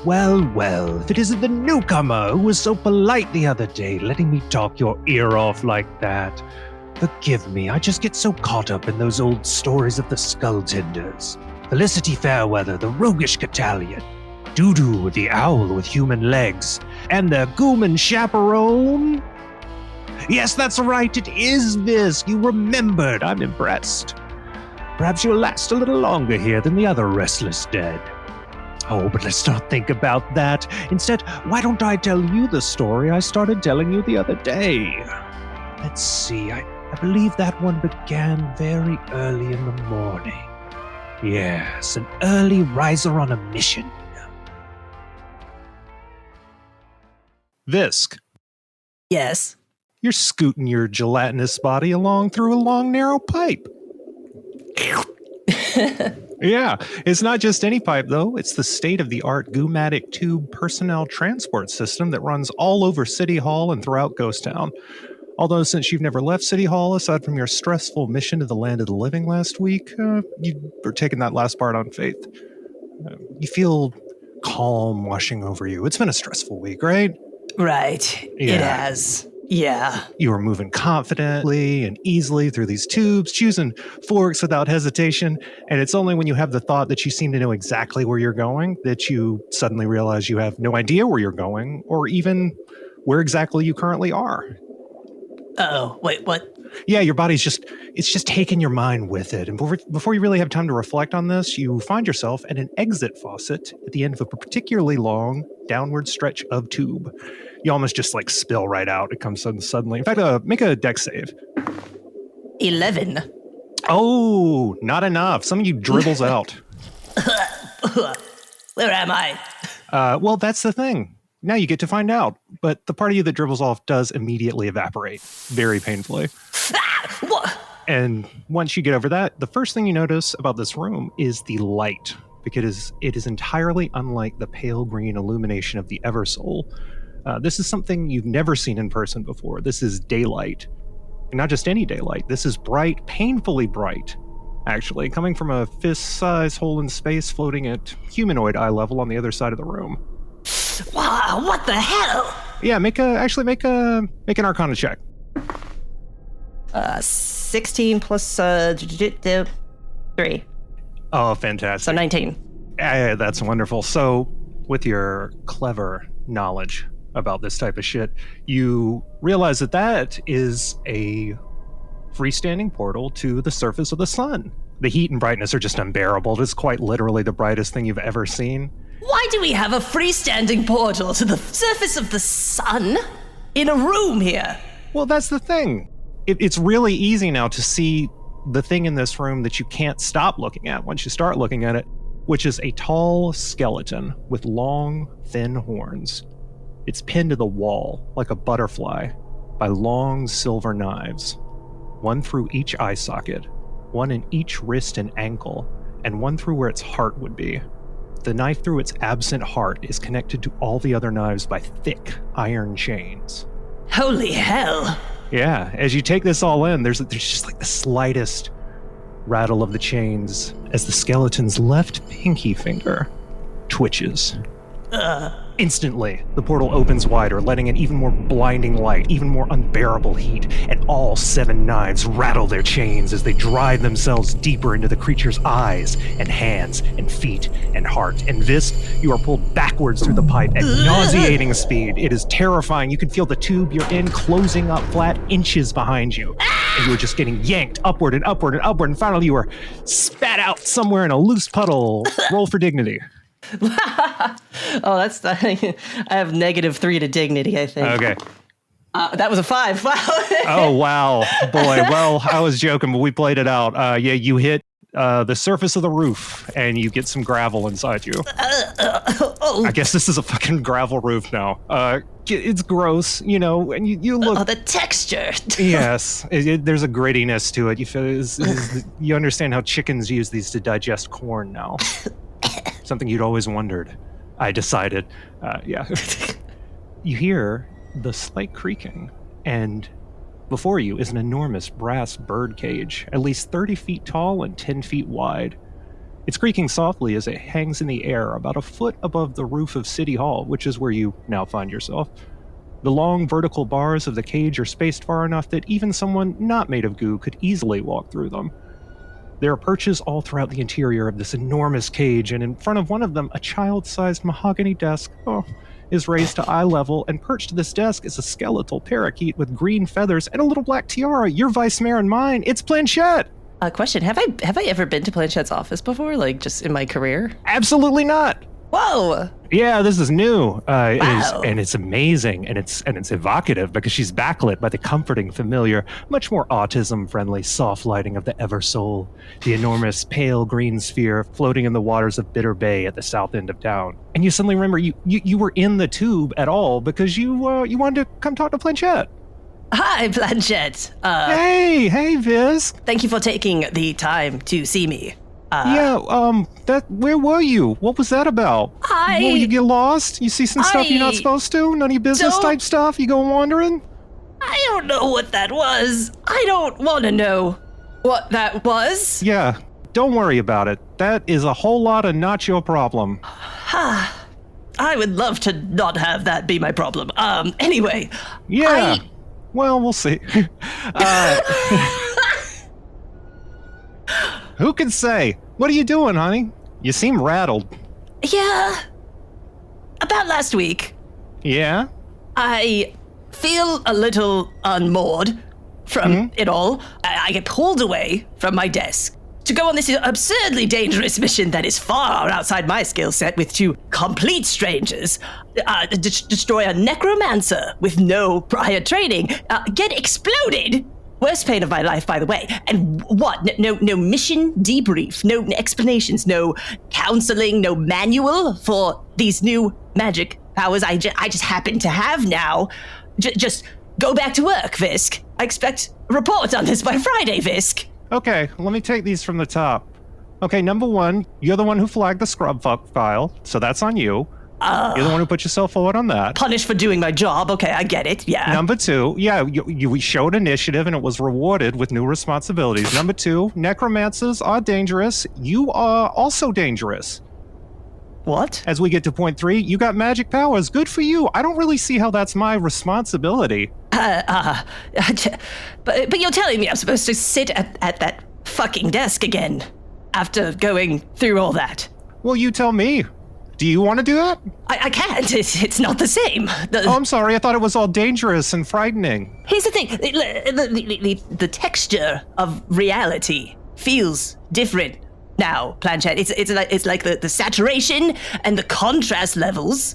Well, well, if it isn't the newcomer who was so polite the other day, letting me talk your ear off like that. Forgive me, I just get so caught up in those old stories of the Skulltenders. Felicity Fairweather, the roguish Catalian. Doodoo, the owl with human legs. And their gooman chaperone. Yes, that's right, it is Visk. You remembered. I'm impressed. Perhaps you'll last a little longer here than the other restless dead. Oh, but let's not think about that. Instead, why don't I tell you the story I started telling you the other day? Let's see, I believe that one began very early in the morning. Yes, an early riser on a mission. Visk. Yes. You're scooting your gelatinous body along through a long, narrow pipe. Yeah, it's not just any pipe, though. It's the state-of-the-art Goomatic tube personnel transport system that runs all over City Hall and throughout Ghost Town. Although, since you've never left City Hall, aside from your stressful mission to the land of the living last week, you were taking that last part on faith. You feel calm washing over you. It's been a stressful week, right? Right. Yeah. It has. Yeah. You were moving confidently and easily through these tubes, choosing forks without hesitation, and it's only when you have the thought that you seem to know exactly where you're going that you suddenly realize you have no idea where you're going, or even where exactly you currently are. Uh-oh. Wait, what? Yeah, your body's just taking your mind with it. And before you really have time to reflect on this, you find yourself at an exit faucet at the end of a particularly long downward stretch of tube. You almost just spill right out. It comes suddenly. In fact, make a dex save. 11. Oh, not enough. Some of you dribbles out. Where am I? Well, that's the thing. Now you get to find out. But the part of you that dribbles off does immediately evaporate. Very painfully. What? And once you get over that, the first thing you notice about this room is the light. Because it is entirely unlike the pale green illumination of the Eversoul. This is something you've never seen in person before. This is daylight. And not just any daylight. This is bright, painfully bright, actually, coming from a fist-sized hole in space floating at humanoid eye level on the other side of the room. Wow, what the hell? Yeah, make an Arcana check. 16 plus 3. Oh, fantastic. So 19. That's wonderful. So, with your clever knowledge about this type of shit, you realize that is a freestanding portal to the surface of the sun. The heat and brightness are just unbearable. It is quite literally the brightest thing you've ever seen. Why do we have a freestanding portal to the surface of the sun in a room here? Well, that's the thing. It's really easy now to see the thing in this room that you can't stop looking at once you start looking at it, which is a tall skeleton with long, thin horns. It's pinned to the wall like a butterfly by long silver knives, one through each eye socket, one in each wrist and ankle, and one through where its heart would be. The knife through its absent heart is connected to all the other knives by thick iron chains. Holy hell! Yeah, as you take this all in, there's just the slightest rattle of the chains as the skeleton's left pinky finger twitches. Instantly, the portal opens wider, letting in even more blinding light, even more unbearable heat, and all 7 knives rattle their chains as they drive themselves deeper into the creature's eyes and hands and feet and heart. And Visk, you are pulled backwards through the pipe at nauseating speed. It is terrifying. You can feel the tube you're in closing up flat inches behind you. And you are just getting yanked upward and upward and upward, and finally you are spat out somewhere in a loose puddle. Roll for dignity. Oh, that's I have -3 to dignity, I think. Okay. That was a 5. Wow. Oh, wow. Boy, well, I was joking, but we played it out. Yeah, you hit the surface of the roof, and you get some gravel inside you. I guess this is a fucking gravel roof now. It's gross, and you look... Oh, the texture. Yes, there's a grittiness to it. You feel you understand how chickens use these to digest corn now. Something you'd always wondered. I decided. Yeah. You hear the slight creaking, and before you is an enormous brass bird cage, at least 30 feet tall and 10 feet wide. It's creaking softly as it hangs in the air about a foot above the roof of City Hall, which is where you now find yourself. The long vertical bars of the cage are spaced far enough that even someone not made of goo could easily walk through them. There are perches all throughout the interior of this enormous cage, and in front of one of them, a child-sized mahogany desk is raised to eye level, and perched to this desk is a skeletal parakeet with green feathers and a little black tiara. Your vice mayor and mine, it's Planchette! Question, have I ever been to Planchette's office before, like just in my career? Absolutely not! Whoa! Yeah, this is new. Wow. And it's amazing, and it's evocative because she's backlit by the comforting, familiar, much more autism-friendly soft lighting of the Eversoul, the enormous pale green sphere floating in the waters of Bitter Bay at the south end of town. And you suddenly remember you were in the tube at all because you wanted to come talk to Planchette. Hi, Planchette. Hey, Visk. Thank you for taking the time to see me. Where were you? What was that about? You get lost? You see some stuff you're not supposed to? None of your business type stuff? You go wandering? I don't know what that was. I don't want to know what that was. Yeah, don't worry about it. That is a whole lot of not your problem. I would love to not have that be my problem. Anyway. Yeah. Well, we'll see. Who can say? What are you doing, honey? You seem rattled. Yeah. About last week. Yeah? I feel a little unmoored from it all. I get pulled away from my desk to go on this absurdly dangerous mission that is far outside my skill set with two complete strangers. Destroy a necromancer with no prior training. Get exploded. Worst pain of my life, by the way. And what? No mission debrief, no explanations, no counseling, no manual for these new magic powers I just happen to have now. Just go back to work, Visk. I expect a report on this by Friday, Visk. Okay, let me take these from the top. Okay, number one, you're the one who flagged the scrub fuck file, so that's on you. You're the one who put yourself forward on that. Punished for doing my job. Okay, I get it. Yeah. Number two, you showed initiative and it was rewarded with new responsibilities. Number two, necromancers are dangerous. You are also dangerous. What? As we get to point three, you got magic powers. Good for you. I don't really see how that's my responsibility. But you're telling me I'm supposed to sit at that fucking desk again after going through all that? Well, you tell me. Do you want to do that? I can't. It's not the same. Oh, I'm sorry. I thought it was all dangerous and frightening. Here's the thing. The texture of reality feels different now, Planchette. It's like the saturation and the contrast levels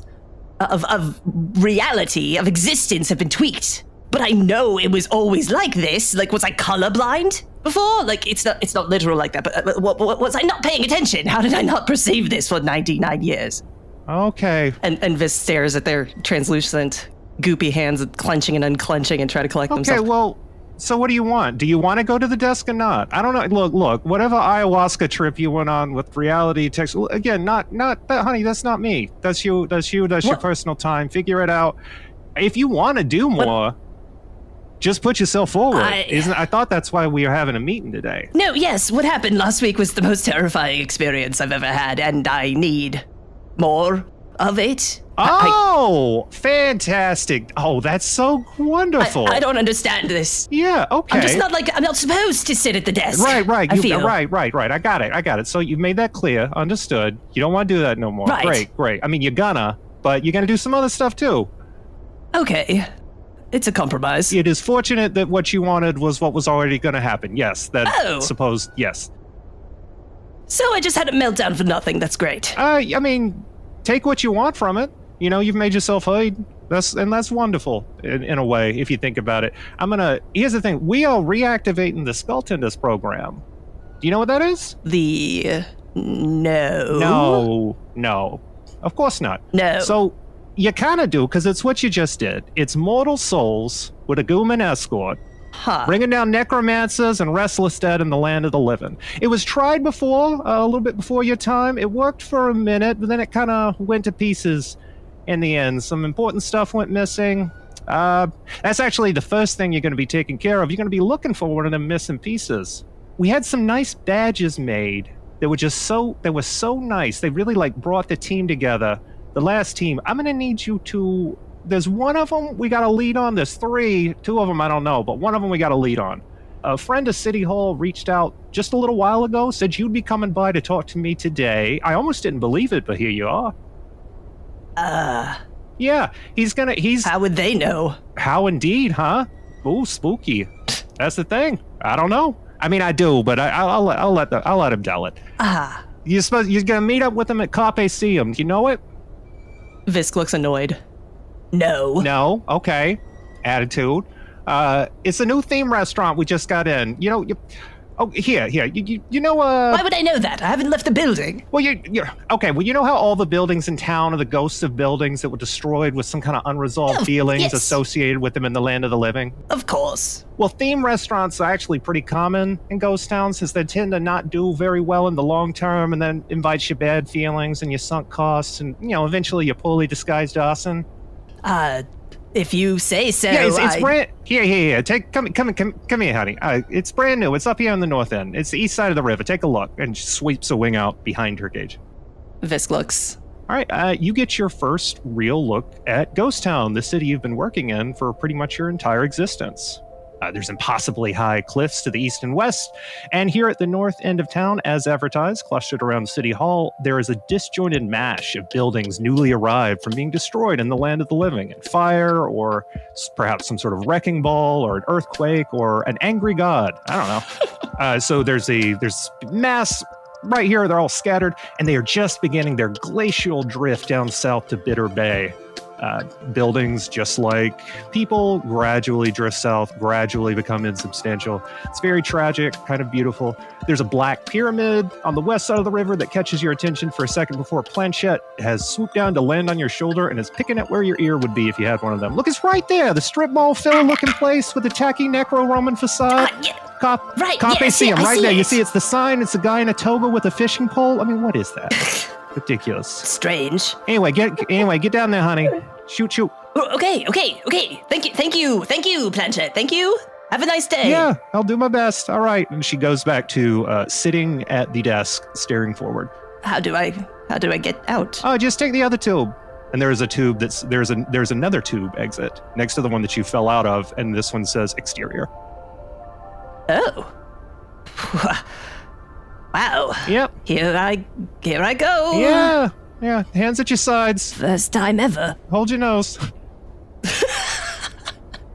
of reality, of existence have been tweaked. But I know it was always like this. Like, was I colorblind before? Like, it's not literal like that, but was I not paying attention? How did I not perceive this for 99 years? Okay. And Visk stares at their translucent, goopy hands clenching and unclenching and try to collect themselves. Okay, well, so what do you want? Do you want to go to the desk or not? I don't know. Look, whatever ayahuasca trip you went on with reality text, again, not that, honey, that's not me. That's you, that's your personal time. Figure it out. If you want to do more... Just put yourself forward. I thought that's why we are having a meeting today. No, yes, what happened last week was the most terrifying experience I've ever had, and I need more of it. Fantastic. Oh, that's so wonderful. I don't understand this. Yeah, okay. I'm not supposed to sit at the desk. Right. I feel. Right. I got it. So you made that clear. Understood. You don't want to do that no more. Right. Great. I mean, but you're gonna do some other stuff too. Okay. It's a compromise. It is fortunate that what you wanted was what was already going to happen. Yes, yes. So I just had a meltdown for nothing. That's great. I mean, take what you want from it. You know, you've made yourself heard. That's wonderful in a way, if you think about it. Here's the thing. We are reactivating the Skulltenders program. Do you know what that is? No. Of course not. No. So, you kind of do, because it's what you just did. It's mortal souls with a Gooman escort, bringing down necromancers and restless dead in the land of the living. It was tried before, a little bit before your time. It worked for a minute, but then it kind of went to pieces in the end. Some important stuff went missing. That's actually the first thing you're going to be taking care of. You're going to be looking for one of them missing pieces. We had some nice badges made They were so nice. They really like brought the team together. The last team, I'm gonna need you to. There's one of them we got a lead on. There's three. Two of them I don't know, but one of them we got a lead on. A friend of City Hall reached out just a little while ago, said you'd be coming by to talk to me today. I almost didn't believe it, but here you are. Yeah, he's. How would they know? How indeed, huh? Ooh, spooky. That's the thing. I don't know. I mean, I do, but I'll let him tell it. You're gonna meet up with him at Carpe-Seum. Do you know it? Visk looks annoyed. No. No. Okay. Attitude. It's a new theme restaurant we just got in. You know. Here. You know. Why would I know that? I haven't left the building. Well, you're okay. Well, you know how all the buildings in town are the ghosts of buildings that were destroyed with some kind of unresolved feelings associated with them in the land of the living? Of course. Well, theme restaurants are actually pretty common in ghost towns since they tend to not do very well in the long term and then invites you bad feelings and your sunk costs and, eventually your poorly disguised arson. If you say so. Yeah, it's brand. Here. Come here, honey. It's brand new. It's up here on the north end. It's the east side of the river. Take a look. And she sweeps a wing out behind her Gage. Visk looks. All right. You get your first real look at Ghost Town, the city you've been working in for pretty much your entire existence. There's impossibly high cliffs to the east and west, and here at the north end of town, as advertised, clustered around City Hall, there is a disjointed mash of buildings newly arrived from being destroyed in the land of the living, in fire, or perhaps some sort of wrecking ball, or an earthquake, or an angry god. I don't know. So there's mass right here. They're all scattered, and they are just beginning their glacial drift down south to Bitter Bay. Buildings, just like people, gradually drift south, gradually become insubstantial. It's very tragic, kind of beautiful. There's a black pyramid on the west side of the river that catches your attention for a second before Planchette has swooped down to land on your shoulder and is picking at where your ear would be if you had one of them. Look, it's right there, the strip mall filler-looking place with the tacky necro-Roman facade. Carpe-Seum, right there. You see, it's the sign. It's a guy in a toga with a fishing pole. I mean, what is that? Ridiculous. Strange. Anyway, get down there, honey. Shoot. Okay. Thank you, Planchette. Thank you. Have a nice day. Yeah, I'll do my best. All right. And she goes back to sitting at the desk, staring forward. How do I get out? Oh, just take the other tube. And there's a tube there's another tube exit next to the one that you fell out of, and this one says exterior. Oh. Wow. Yep. Here I go. Yeah. Hands at your sides. First time ever. Hold your nose.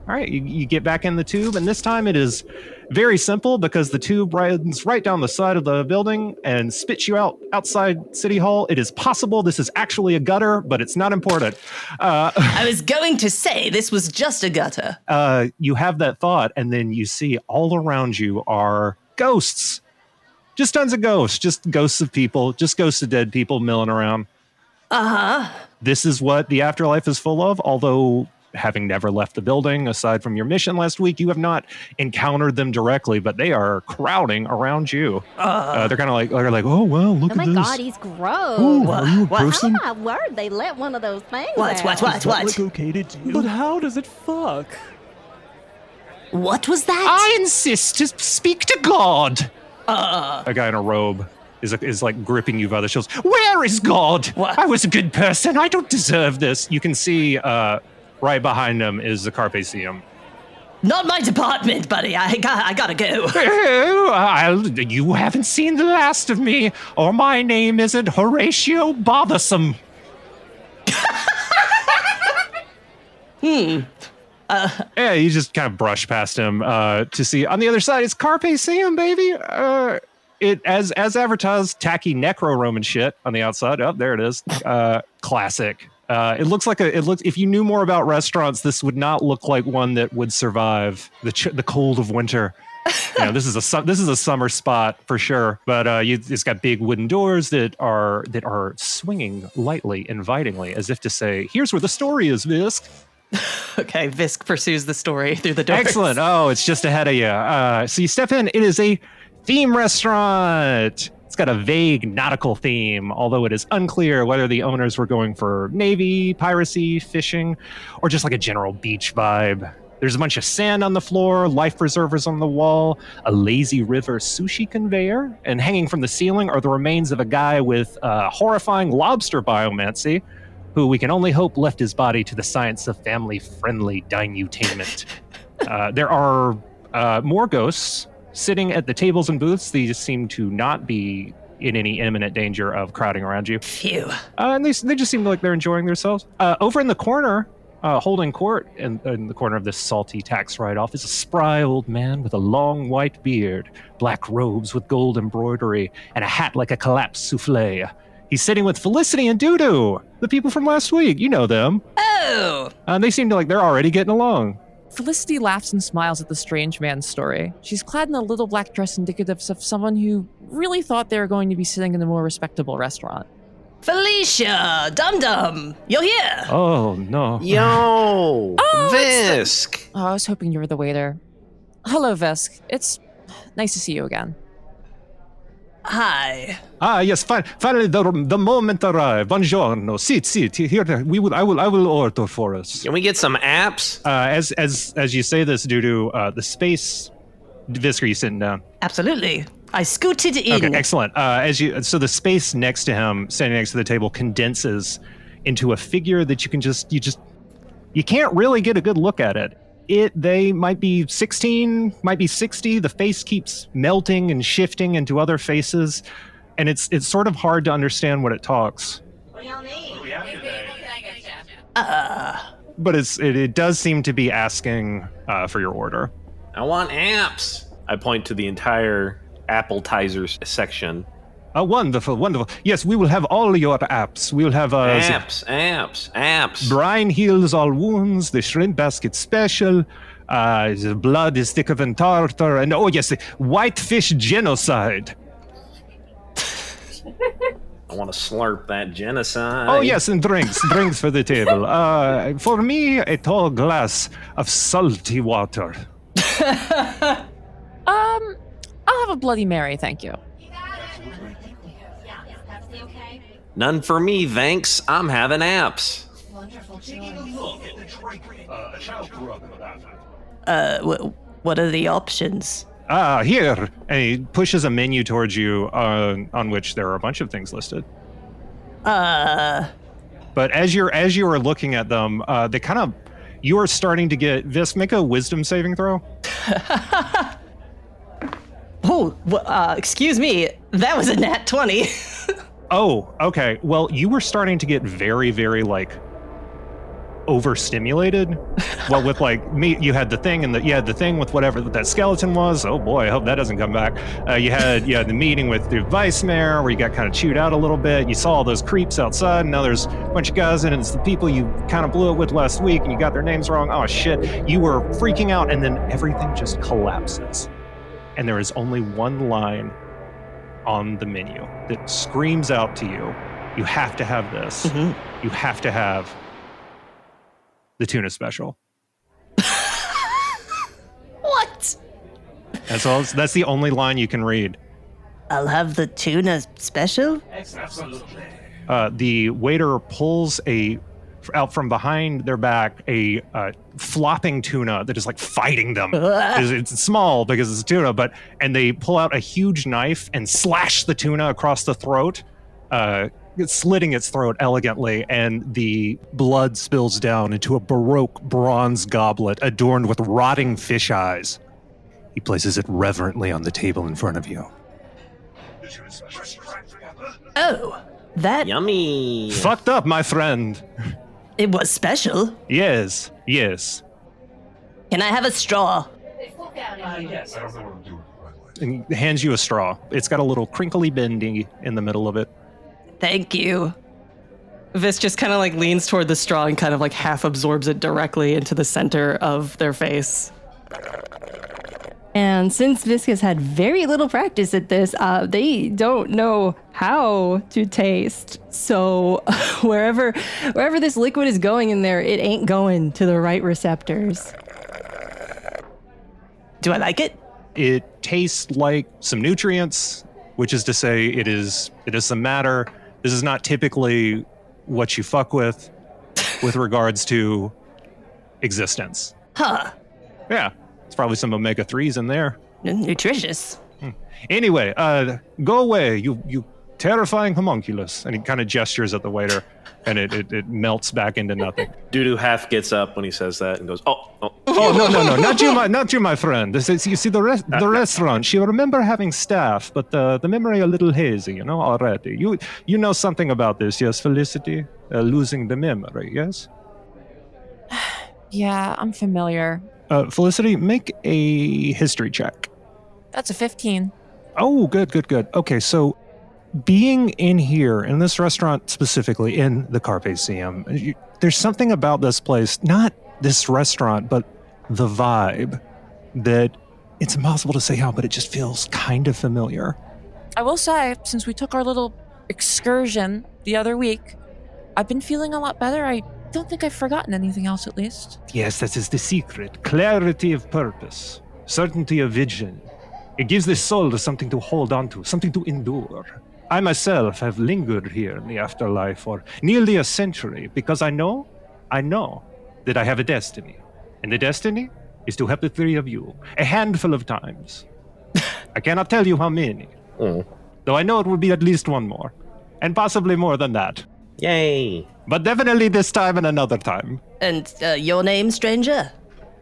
All right, you get back in the tube, and this time it is very simple because the tube runs right down the side of the building and spits you outside City Hall. It is possible this is actually a gutter, but it's not important. I was going to say this was just a gutter. You have that thought, and then you see all around you are ghosts. Just tons of ghosts. Just ghosts of people. Just ghosts of dead people milling around. This is what the afterlife is full of, although having never left the building, aside from your mission last week, you have not encountered them directly, but they are crowding around you. They're kind of like, oh, wow, look at this. Oh my God, he's gross. Ooh, are you a person? Oh my word, they let one of those things What? out. Like okay to do? But how does it fuck? What was that? I insist to speak to God. A guy in a robe is like gripping you by the shoulders. Where is God? What? I was a good person. I don't deserve this. You can see right behind him is the Carpe-Seum. Not my department, buddy. I gotta go. You haven't seen the last of me, or my name isn't Horatio Bothersome. Yeah, you just kind of brush past him to see on the other side. It's Carpe-Seum, baby. It as advertised, tacky necro-Roman shit on the outside. Oh, there it is. Classic. It looks if you knew more about restaurants, this would not look like one that would survive the cold of winter. This is a summer spot for sure. But it's got big wooden doors that are swinging lightly, invitingly, as if to say, "Here's where the story is, Visk." Okay, Visk pursues the story through the doors. Excellent. Oh, it's just ahead of you. So you step in. It is a theme restaurant. It's got a vague nautical theme, although it is unclear whether the owners were going for navy, piracy, fishing, or just like a general beach vibe. There's a bunch of sand on the floor, life preservers on the wall, a lazy river sushi conveyor, and hanging from the ceiling are the remains of a guy with horrifying lobster biomancy, who we can only hope left his body to the science of family-friendly dinutainment. There are more ghosts sitting at the tables and booths. These seem to not be in any imminent danger of crowding around you. Phew. And they just seem like they're enjoying themselves. Over in the corner, holding court in the corner of this salty tax write-off, is a spry old man with a long white beard, black robes with gold embroidery, and a hat like a collapsed souffle. He's sitting with Felicity and Doodoo, the people from last week. You know them. Oh! They seem to like they're already getting along. Felicity laughs and smiles at the strange man's story. She's clad in a little black dress indicative of someone who really thought they were going to be sitting in a more respectable restaurant. Felicia! Dum-Dum! You're here! Oh, no. Yo! Visk! Oh, I was hoping you were the waiter. Hello, Visk. It's nice to see you again. Hi. Yes, finally the moment arrived. Buongiorno. Sit. Here, I will order for us. Can we get some apps? As you say this, Doodoo, the space... Visk, are you sitting down? Absolutely. I scooted in. Okay, excellent. So the space next to him, standing next to the table, condenses into a figure that you can't really get a good look at it. They might be 16, might be 60. The face keeps melting and shifting into other faces, and it's sort of hard to understand what it talks. What do y'all need? But it does seem to be asking for your order. I want apps. I point to the entire appetizers section. Wonderful. Yes, we will have all your apps. We'll have Apps. brine heals all wounds, the shrimp basket special, the blood is thicker than tartar, and oh yes, the whitefish genocide. I want to slurp that genocide. Oh yes, and drinks for the table. For me, a tall glass of salty water. I'll have a Bloody Mary, thank you. None for me, thanks. I'm having apps. What are the options? Here. And he pushes a menu towards you on which there are a bunch of things listed. But as you are looking at them, you are starting to get... Visk, make a wisdom saving throw. Excuse me. That was a nat 20. Oh, okay. Well, you were starting to get very, very, overstimulated. Well, with, me, you had the thing, and you had the thing with whatever that skeleton was. Oh, boy, I hope that doesn't come back. You had the meeting with the vice mayor, where you got kind of chewed out a little bit. You saw all those creeps outside, and now there's a bunch of guys, and it's the people you kind of blew it with last week, and you got their names wrong. Oh, shit. You were freaking out, and then everything just collapses. And there is only one line on the menu that screams out to you, you have to have this. Mm-hmm. You have to have the tuna special. What? That's all. That's the only line you can read. I'll have the tuna special? Absolutely. The waiter pulls out from behind their back a flopping tuna that is fighting them. It's small because it's a tuna, and they pull out a huge knife and slash the tuna across the throat, slitting its throat elegantly, and the blood spills down into a Baroque bronze goblet adorned with rotting fish eyes. He places it reverently on the table in front of you. Oh, that... Yummy. Fucked up, my friend. It was special. Yes. Can I have a straw? Yes. And he hands you a straw. It's got a little crinkly bendy in the middle of it. Thank you. Visk just kind of leans toward the straw and kind of half absorbs it directly into the center of their face. And since Visk has had very little practice at this, they don't know how to taste. So wherever this liquid is going in there, it ain't going to the right receptors. Do I like it? It tastes like some nutrients, which is to say it is some matter. This is not typically what you fuck with regards to existence. Huh. Yeah, it's probably some omega-3s in there. Nutritious. Anyway, go away, you terrifying homunculus. And he kind of gestures at the waiter, and it melts back into nothing. Doodoo half gets up when he says that and goes, oh. Oh, no, not you, my friend. This is, you see, the restaurant, you remember having staff, but the memory a little hazy, already. You know something about this, yes, Felicity? Losing the memory, yes? Yeah, I'm familiar. Felicity, make a history check. That's a 15. Oh, good. Okay, so being in here, in this restaurant specifically, in the Carpaceum, there's something about this place, not this restaurant, but the vibe, that it's impossible to say how, but it just feels kind of familiar. I will say, since we took our little excursion the other week, I've been feeling a lot better. I don't think I've forgotten anything else, at least. Yes, that is the secret. Clarity of purpose, certainty of vision. It gives the soul something to hold on to, something to endure. I myself have lingered here in the afterlife for nearly a century because I know that I have a destiny. And the destiny is to help the three of you a handful of times. I cannot tell you how many, though I know it will be at least one more, and possibly more than that. Yay. But definitely this time and another time. And your name, stranger?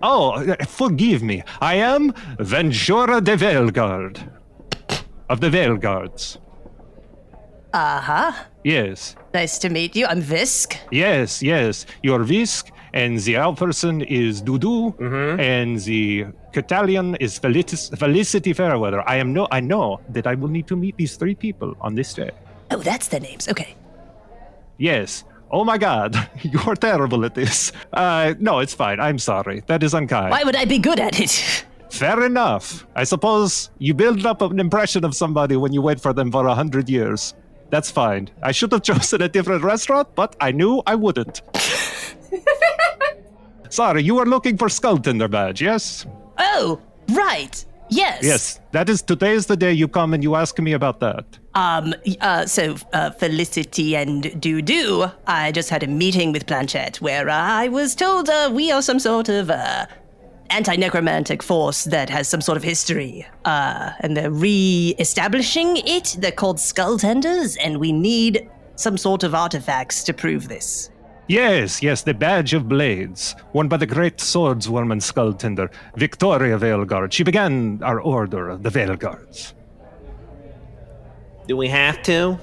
Oh, forgive me. I am Ventura de Veilguard. Of the Veilguards. Uh-huh. Yes. Nice to meet you. I'm Visk. Yes. You're Visk, and the owl person is Doodoo, and the Catalan is Felicity Fairweather. I know that I will need to meet these three people on this day. Oh, that's their names. Okay. Yes. Oh my god, you're terrible at this. No, it's fine. I'm sorry. That is unkind. Why would I be good at it? Fair enough. I suppose you build up an impression of somebody when you wait for them for 100 years. That's fine. I should have chosen a different restaurant, but I knew I wouldn't. Sorry, you were looking for Skulltender badge, yes? Oh, right. Yes. Yes, today is the day you come and you ask me about that. So Felicity and Doodoo, I just had a meeting with Planchette where I was told we are some sort of anti-necromantic force that has some sort of history. And they're re-establishing it. They're called Skulltenders, and we need some sort of artifacts to prove this. Yes, the badge of blades, worn by the great swordswoman Skulltender, Victoria Veilguard. She began our order of the Veilguards. Do we have to?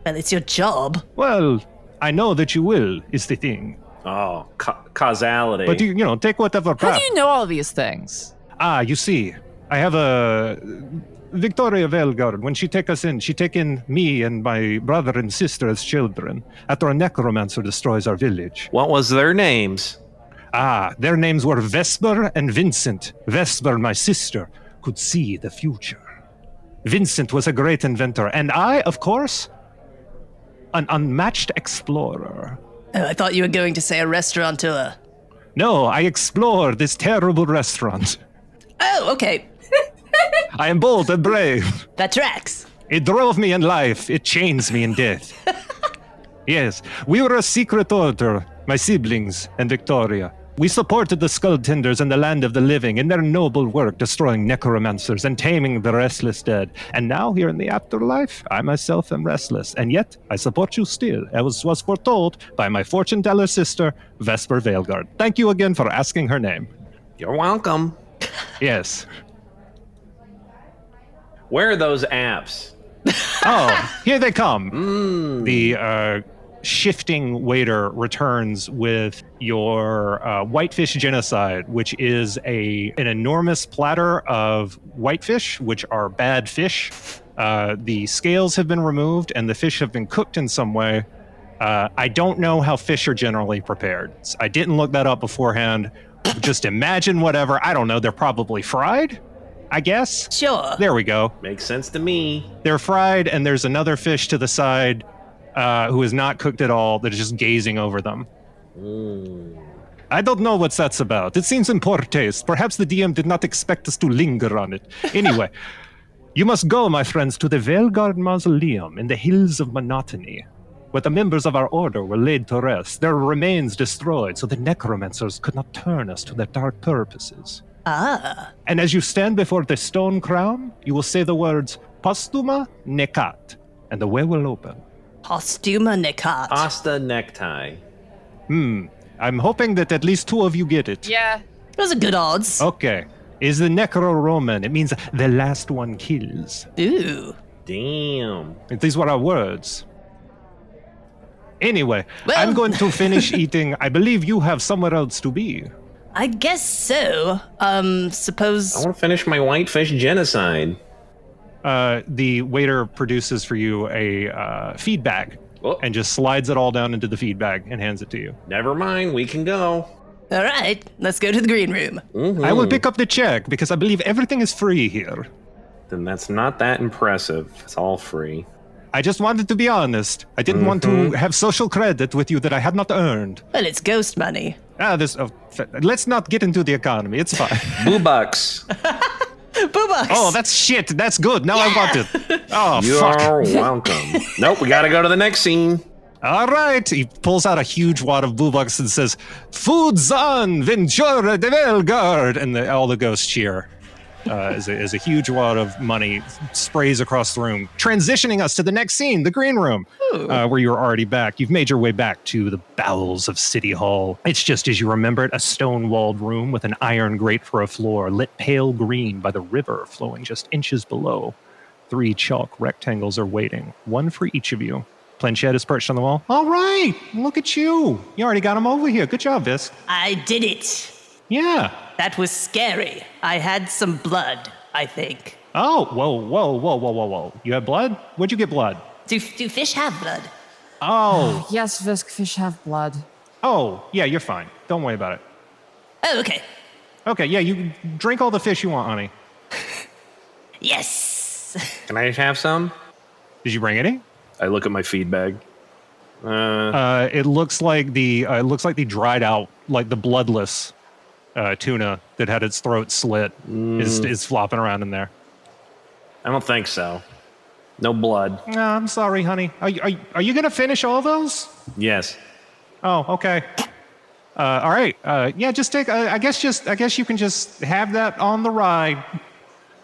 Well, it's your job. Well, I know that you will, is the thing. Oh, causality. But you take whatever How path. do you know all these things? You see, I have a Victoria Veilguard. When she take us in, she take in me and my brother and sister as children after a necromancer destroys our village. What was their names? Their names were Vesper and Vincent. Vesper, my sister, could see the future. Vincent was a great inventor, and I, of course, an unmatched explorer. Oh, I thought you were going to say a restaurateur. No, I explored this terrible restaurant. Oh, okay. I am bold and brave. That tracks. It drove me in life. It chains me in death. Yes, we were a secret order, my siblings and Victoria. We supported the Skulltenders in the land of the living in their noble work destroying necromancers and taming the restless dead. And now, here in the afterlife, I myself am restless. And yet, I support you still, as was foretold by my fortune-teller sister, Vesper Veilguard. Thank you again for asking her name. You're welcome. Yes. Where are those apps? Oh, here they come. The shifting waiter returns with your whitefish genocide, which is an enormous platter of whitefish, which are bad fish. The scales have been removed and the fish have been cooked in some way. I don't know how fish are generally prepared. I didn't look that up beforehand. Just imagine whatever. I don't know. They're probably fried, I guess. Sure. There we go. Makes sense to me. They're fried, and there's another fish to the side who is not cooked at all that is just gazing over them. I don't know what that's about. It seems in poor taste. Perhaps the DM did not expect us to linger on it. Anyway, you must go, my friends, to the Veilguard Mausoleum in the Hills of Monotony, where the members of our order were laid to rest, their remains destroyed so the necromancers could not turn us to their dark purposes. And as you stand before the stone crown, you will say the words Postuma Nekat, and the way will open. Postuma Nikat. Pasta necktie. I'm hoping that at least 2 of you get it. Yeah. Those are good odds. Okay. Is the Necro-Roman. It means the last one kills. Ooh. Damn. These were our words. Anyway, Well- I'm going to finish eating. I believe you have somewhere else to be. I guess so. Suppose. I want to finish my whitefish genocide. The waiter produces for you a feed bag Oh. and just slides it all down into the feed bag and hands it to you. Never mind, we can go. All right, let's go to the green room. I will pick up the check because I believe everything is free here. Then that's not that impressive. It's all free. I just wanted to be honest. I didn't want to have social credit with you that I had not earned. Well, it's ghost money. Let's not get into the economy. It's fine. Boo-bucks. Boo-bucks. Oh, that's shit. That's good. Now I want it. Oh, You fuck. are welcome. Nope, we gotta go to the next scene. All right. He pulls out a huge wad of bucks and says, "Foods on Ventura de Velgard," and all the ghosts cheer. As a huge wad of money sprays across the room, transitioning us to the next scene, the green room, where you're already back. You've made your way back to the bowels of City Hall. It's just as you remember it, a stone-walled room with an iron grate for a floor, lit pale green by the river flowing just inches below. 3 chalk rectangles are waiting, one for each of you. Planchette is perched on the wall. All right, look at you. You already got him over here. Good job, Visk. I did it. Yeah. That was scary. I had some blood, I think. Oh, whoa. You have blood? Where'd you get blood? Do fish have blood? Oh, Yes, Visk, fish have blood. yeah, you're fine. Don't worry about it. Oh, okay. Okay, yeah, you drink all the fish you want, honey. Yes. Can I have some? Did you bring any? I look at my feed bag. It looks like the dried out, like the bloodless tuna that had its throat slit is flopping around in there. I don't think so. No blood. No, I'm sorry, honey. Are you gonna finish all those? Yes. Oh, okay. All right. Yeah, just take. I guess you can just have that on the ride.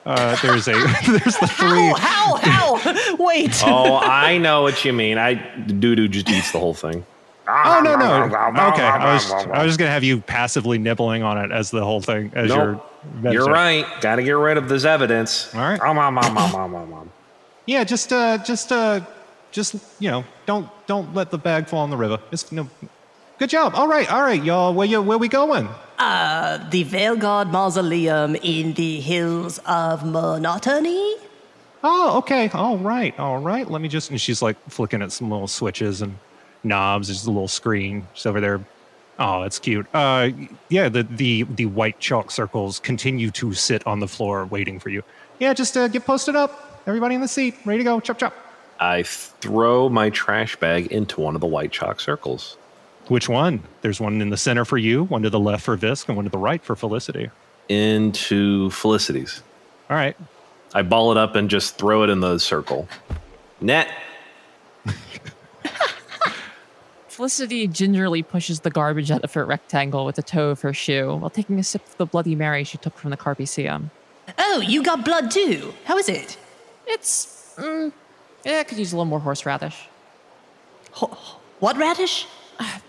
There's the 3. How? Wait. Oh, I know what you mean. Doodoo just eats the whole thing. Oh no. Okay, I was just gonna have you passively nibbling on it as the whole thing as Nope. your. You're right. Got to get rid of this evidence. All right. Yeah, just don't let the bag fall in the river. Good job. All right, y'all. Where we going? The Veilguard Mausoleum in the Hills of Monotony? Oh, okay. All right. Let me just. And she's like flicking at some little switches and knobs. There's a little screen just over there. Oh, that's cute. Yeah, the white chalk circles continue to sit on the floor waiting for you. Yeah, just get posted up. Everybody in the seat, ready to go. Chop, chop. I throw my trash bag into one of the white chalk circles. Which one? There's one in the center for you, one to the left for Visk, and one to the right for Felicity. Into Felicity's. All right. I ball it up and just throw it in the circle. Net. Felicity gingerly pushes the garbage out of her rectangle with the toe of her shoe while taking a sip of the Bloody Mary she took from the Carpeceum. Oh, you got blood too. How is it? It's, I could use a little more horseradish. What radish?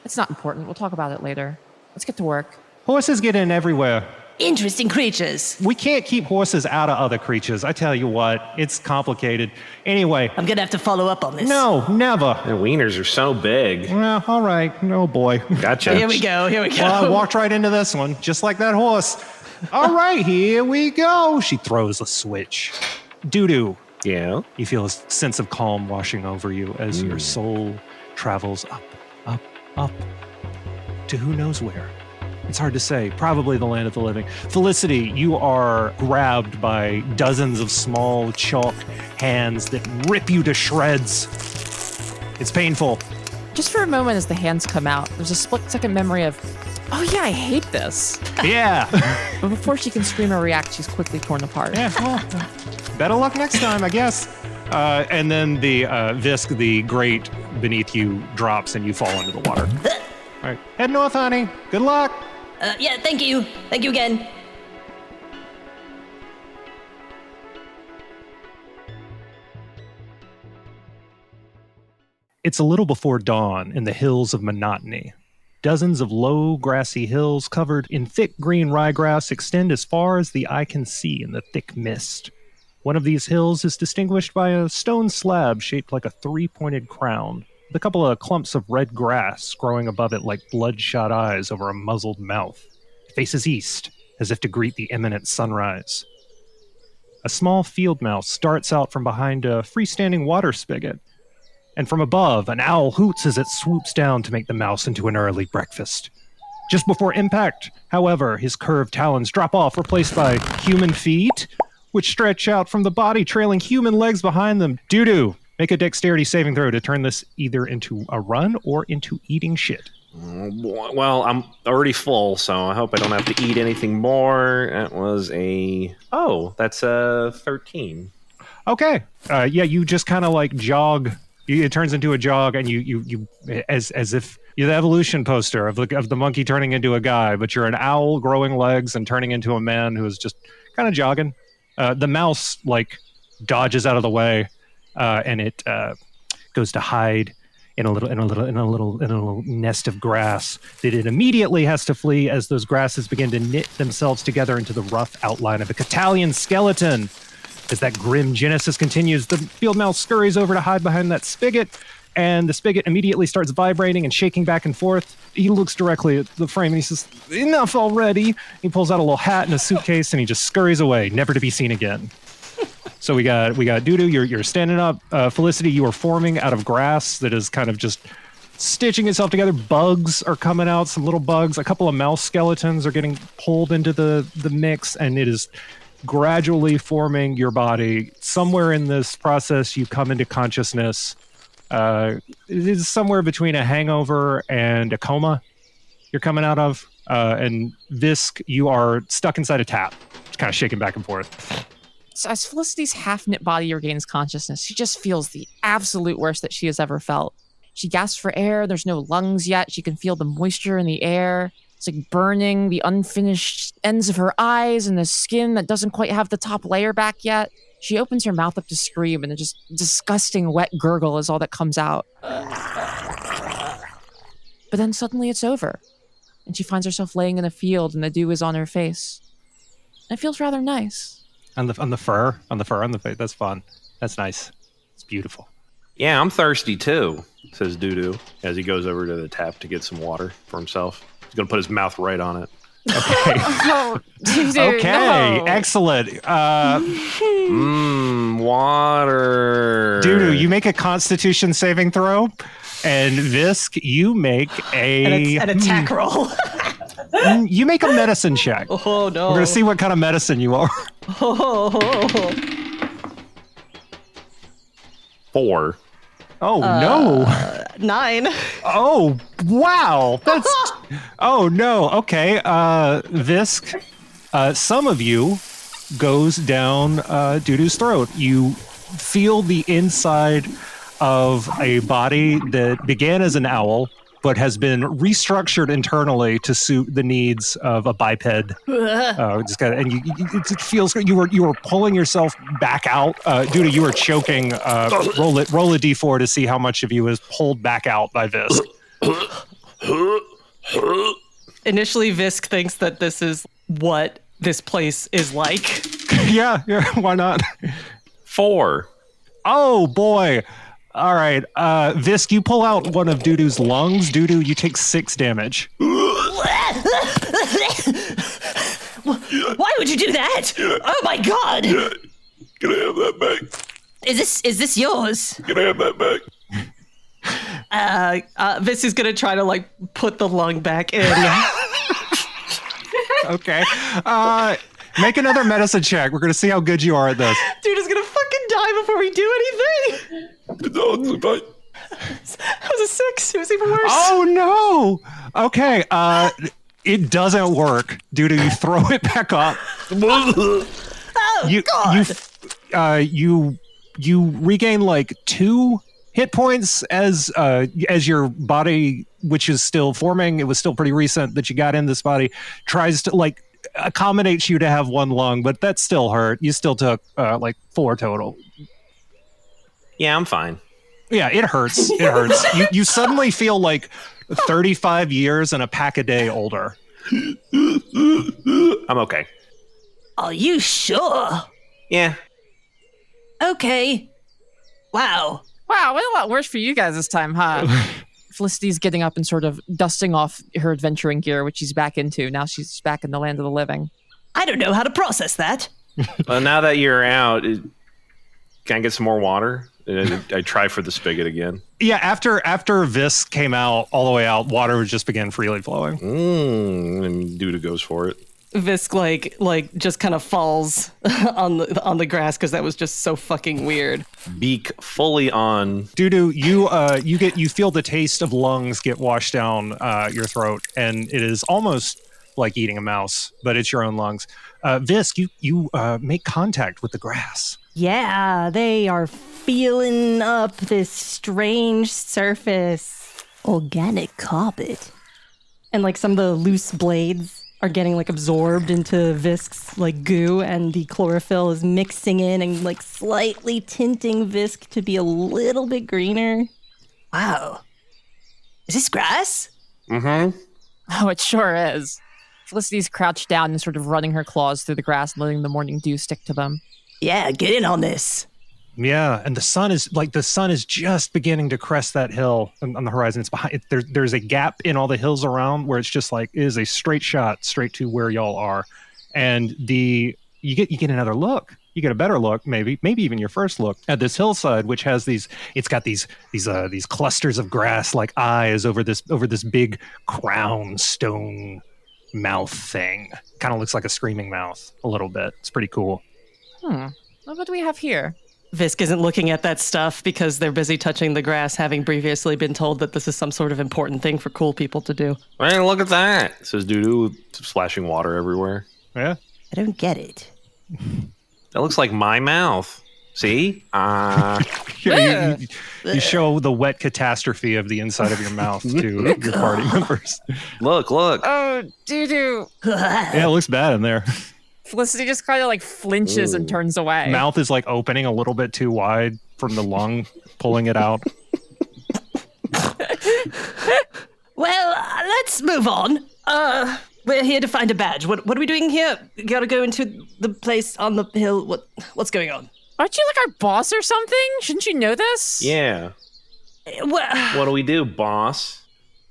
It's not important. We'll talk about it later. Let's get to work. Horses get in everywhere. Interesting creatures. We can't keep horses out of other creatures. I tell you what, it's complicated. Anyway, I'm gonna have to follow up on this. no, never. The wieners are so big. Well, all right. Oh, boy. Gotcha. Here we go. Well, I walked right into this one, just like that horse. All right, here we go. She throws a switch. Doodoo. Yeah. You feel a sense of calm washing over you as your soul travels up, to who knows where. It's hard to say. Probably the land of the living. Felicity, you are grabbed by dozens of small chalk hands that rip you to shreds. It's painful. Just for a moment as the hands come out, there's a split-second memory of, oh yeah, I hate this. Yeah. But before she can scream or react, she's quickly torn apart. Yeah, well, better luck next time, I guess. And then the Visk, the grate beneath you, drops and you fall into the water. All right, head north, honey. Good luck. Yeah, thank you. Thank you again. It's a little before dawn in the hills of Monotony. Dozens of low, grassy hills covered in thick green ryegrass extend as far as the eye can see in the thick mist. One of these hills is distinguished by a stone slab shaped like a three-pointed crown, with a couple of clumps of red grass growing above it like bloodshot eyes over a muzzled mouth. It faces east, as if to greet the imminent sunrise. A small field mouse starts out from behind a freestanding water spigot, and from above, an owl hoots as it swoops down to make the mouse into an early breakfast. Just before impact, however, his curved talons drop off, replaced by human feet, which stretch out from the body, trailing human legs behind them. Doodoo, make a dexterity saving throw to turn this either into a run or into eating shit. Well, I'm already full, so I hope I don't have to eat anything more. That was a... Oh, that's a 13. Okay. Yeah, you just kind of like jog. It turns into a jog, and you as if you're the evolution poster of the monkey turning into a guy, but you're an owl growing legs and turning into a man who is just kind of jogging. The mouse like dodges out of the way, and it goes to hide in a little nest of grass that it immediately has to flee as those grasses begin to knit themselves together into the rough outline of a Catalian skeleton. As that grim genesis continues, the field mouse scurries over to hide behind that spigot, and the spigot immediately starts vibrating and shaking back and forth. He looks directly at the frame and he says, "Enough already." He pulls out a little hat and a suitcase and he just scurries away, never to be seen again. So we got Doodoo, you're standing up. Felicity, you are forming out of grass that is kind of just stitching itself together. Bugs are coming out, some little bugs. A couple of mouse skeletons are getting pulled into the mix, and it is gradually forming your body. Somewhere in this process, you come into consciousness. It is somewhere between a hangover and a coma you're coming out of. And Visk, you are stuck inside a tap, just kind of shaking back and forth. So as Felicity's half-knit body regains consciousness, she just feels the absolute worst that she has ever felt. She gasps for air. There's no lungs yet. She can feel the moisture in the air. It's like burning the unfinished ends of her eyes and the skin that doesn't quite have the top layer back yet. She opens her mouth up to scream, and a just disgusting wet gurgle is all that comes out. But then suddenly it's over, and she finds herself laying in a field, and the dew is on her face. And it feels rather nice. On the fur on the face. That's fun. That's nice. It's beautiful. Yeah, I'm thirsty too, says Doodoo as he goes over to the tap to get some water for himself. He's going to put his mouth right on it. Okay. Oh, Doodoo, Okay, no. excellent. Water. Doodoo, you make a Constitution saving throw, and Visk, you make An attack roll. you make a medicine check. Oh, no. We're gonna see what kind of medicine you are. Oh. 4. Oh no! 9. Oh wow! That's oh no. Okay, Visk. Some of you goes down Doodoo's throat. You feel the inside of a body that began as an owl, but has been restructured internally to suit the needs of a biped. Just kind of, and it feels you were pulling yourself back out. Doodoo, you were choking. Roll a d4 to see how much of you is pulled back out by Visk. Initially, Visk thinks that this is what this place is like. yeah, why not? 4. Oh boy. All right, Visk, you pull out one of Doodoo's lungs. Doodoo, you take 6 damage. Why would you do that? Oh my god! Can I have that back? Is this yours? Can I have that back? Visk is gonna try to like put the lung back in. Okay. Make another medicine check. We're gonna see how good you are at this. Dude is gonna fucking die before we do anything. That was a 6. It was even worse. Oh no! Okay, it doesn't work. Doodoo, you throw it back up. Oh god! You regain like 2 hit points as your body, which is still forming. It was still pretty recent that you got in this body. Tries to like accommodates you to have 1 lung, but that still hurt. You still took like 4 total. Yeah, I'm fine. Yeah, it hurts. It hurts. You suddenly feel like 35 years and a pack a day older. I'm okay. Are you sure? Yeah. Okay. Wow. Wow, went a lot worse for you guys this time, huh? Felicity's getting up and sort of dusting off her adventuring gear, which she's back into. Now she's back in the land of the living. I don't know how to process that. Well, now that you're out, can I get some more water? I try for the spigot again. Yeah, after Visk came out all the way out, water just began freely flowing. And Doodoo goes for it. Visk like just kind of falls on the grass because that was just so fucking weird. Beak fully on. Doodoo, you feel the taste of lungs get washed down your throat, and it is almost like eating a mouse, but it's your own lungs. Visk, you make contact with the grass. Yeah, they are feeling up this strange surface. Organic carpet. And like some of the loose blades are getting like absorbed into Visk's like goo, and the chlorophyll is mixing in and like slightly tinting Visk to be a little bit greener. Wow. Is this grass? Mm-hmm. Oh, it sure is. Felicity's crouched down and sort of running her claws through the grass and letting the morning dew stick to them. Yeah, get in on this. Yeah, and the sun is just beginning to crest that hill on the horizon. It's behind. There's a gap in all the hills around where it's just like it is a straight shot straight to where y'all are, and you get another look. You get a better look, maybe even your first look at this hillside, which has these clusters of grass like eyes over this big crown stone mouth thing. Kind of looks like a screaming mouth a little bit. It's pretty cool. Well, what do we have here? Visk isn't looking at that stuff because they're busy touching the grass, having previously been told that this is some sort of important thing for cool people to do. Hey, look at that, says Doodoo, splashing water everywhere. Yeah. I don't get it. That looks like my mouth. See? You show the wet catastrophe of the inside of your mouth to your party members. Look. Oh, Doodoo. Yeah, it looks bad in there. Felicity just kind of like flinches and turns away. Mouth is like opening a little bit too wide from the lung, pulling it out. Well, let's move on. We're here to find a badge. What are we doing here? We gotta go into the place on the hill. What's going on? Aren't you like our boss or something? Shouldn't you know this? Yeah. Well, What do we do, boss?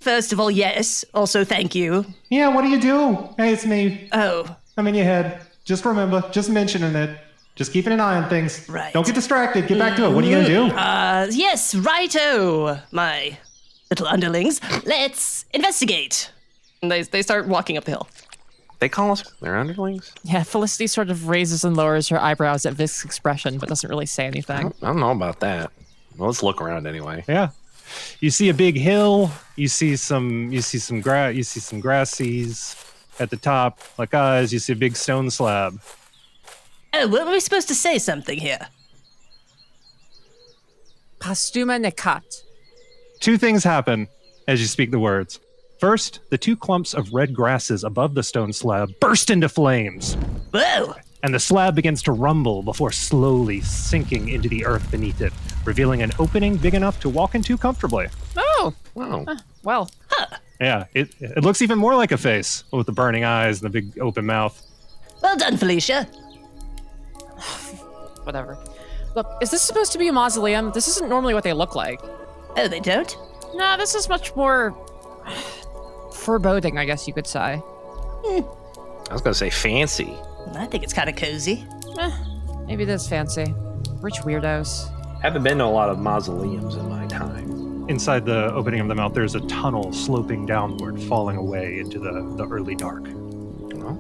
first of all, yes. Also, thank you. Yeah, what do you do? Hey, it's me. Oh, I'm in your head. Just remember, just mentioning it. Just keeping an eye on things. Right. Don't get distracted. Get back to it. What are you gonna do? yes, righto, my little underlings. Let's investigate. And they start walking up the hill. They call us their underlings? Yeah, Felicity sort of raises and lowers her eyebrows at Visk's expression, but doesn't really say anything. I don't know about that. Well, let's look around anyway. Yeah. You see a big hill. You see some grassies at the top, like eyes. You see a big stone slab. Oh, were we supposed to say something here? Pastuma Nekat. Two things happen as you speak the words. First, the two clumps of red grasses above the stone slab burst into flames, Whoa! and the slab begins to rumble before slowly sinking into the earth beneath it, revealing an opening big enough to walk into comfortably. Oh, Wow. well. Yeah, it looks even more like a face with the burning eyes and the big open mouth. Well done, Felicia. Whatever. Look, is this supposed to be a mausoleum? This isn't normally what they look like. Oh, they don't? No, this is much more foreboding, I guess you could say. I was going to say fancy. I think it's kind of cozy. Maybe it is fancy. Rich weirdos. Haven't been to a lot of mausoleums in my time. Inside the opening of the mouth, there's a tunnel sloping downward, falling away into the early dark. Well,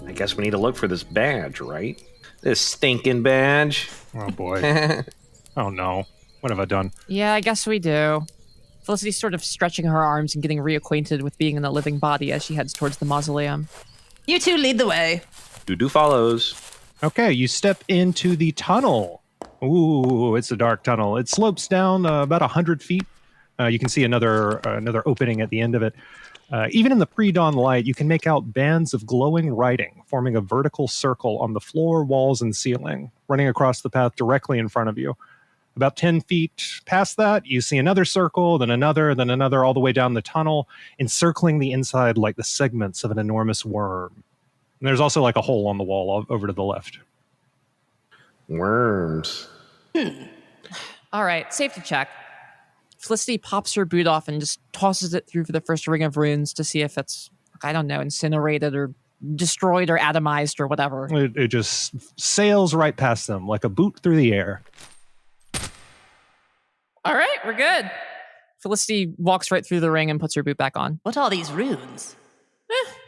I guess we need to look for this badge, right? This stinking badge. Oh boy. Oh no. What have I done? Yeah, I guess we do. Felicity's sort of stretching her arms and getting reacquainted with being in a living body as she heads towards the mausoleum. You two lead the way. Doodoo follows. Okay, you step into the tunnel. Ooh, it's a dark tunnel. It slopes down about 100 feet. You can see another opening at the end of it. Even in the pre-dawn light, you can make out bands of glowing writing forming a vertical circle on the floor, walls, and ceiling, running across the path directly in front of you. About 10 feet past that, you see another circle, then another, all the way down the tunnel, encircling the inside like the segments of an enormous worm. And there's also like a hole on the wall over to the left. Worms. All right, safety check. Felicity pops her boot off and just tosses it through for the first ring of runes to see if it's, I don't know, incinerated or destroyed or atomized or whatever. It just sails right past them like a boot through the air. All right, we're good. Felicity walks right through the ring and puts her boot back on. What are these runes?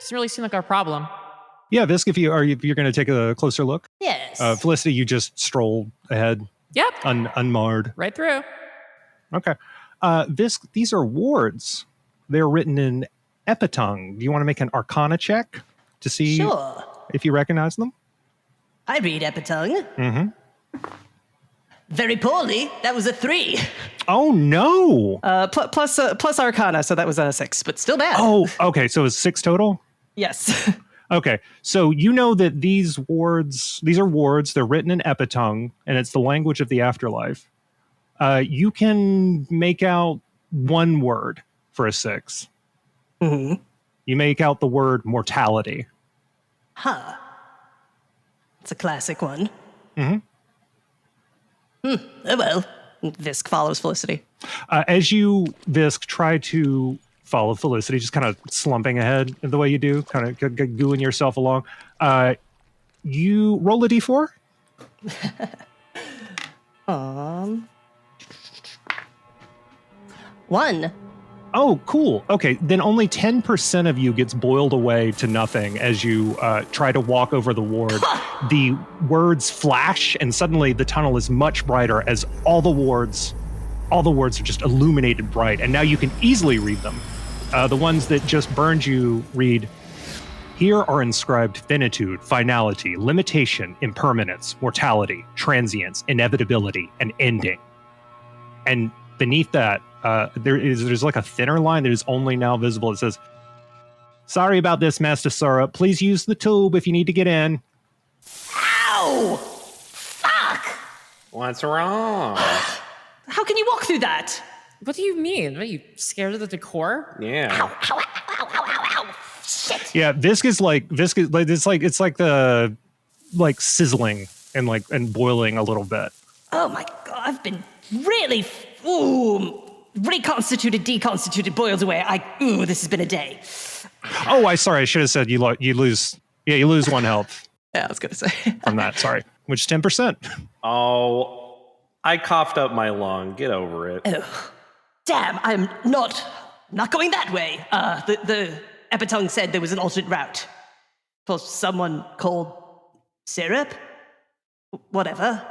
Doesn't really seem like our problem. Yeah, Visk, if you're going to take a closer look. Yes. Felicity, you just stroll ahead. Yep. Unmarred. Right through. Okay. Visk, these are wards. They're written in Epitongue. Do you want to make an Arcana check to see if you recognize them? I read Epitongue. Mm-hmm. Very poorly. That was a 3. Oh, no. Plus Arcana, so that was a 6, but still bad. Oh, okay. So it's 6 total? Yes. Okay. So you know that these are wards. They're written in Epitongue, and it's the language of the afterlife. You can make out one word for a 6. Mm-hmm. You make out the word mortality. Huh. It's a classic one. Mm-hmm. Oh well. Visk follows Felicity. As you, Visk, try to follow Felicity, just kind of slumping ahead the way you do, kind of gooing yourself along, you roll a d4. 1. Oh, cool. Okay, then only 10% of you gets boiled away to nothing as you try to walk over the ward. The words flash, and suddenly the tunnel is much brighter as all the wards are just illuminated bright, and now you can easily read them. The ones that just burned you read, "Here are inscribed finitude, finality, limitation, impermanence, mortality, transience, inevitability, and ending." And beneath that, there's like a thinner line that is only now visible. It says, "Sorry about this, Master Syrup. Please use the tube if you need to get in." Ow! Fuck! What's wrong? How can you walk through that? What do you mean? Are you scared of the decor? Yeah. Ow! Shit! Yeah, Visk is like it's like the sizzling and boiling a little bit. Oh my god, I've been really reconstituted, deconstituted, boiled away. This has been a day. Oh, I should have said you lose 1 health Yeah, I was gonna say. from that. Sorry, which is 10%. Oh, I coughed up my lung. Get over it. Oh, damn! I'm not going that way. The Epitongue said there was an alternate route for someone called Syrup. Whatever.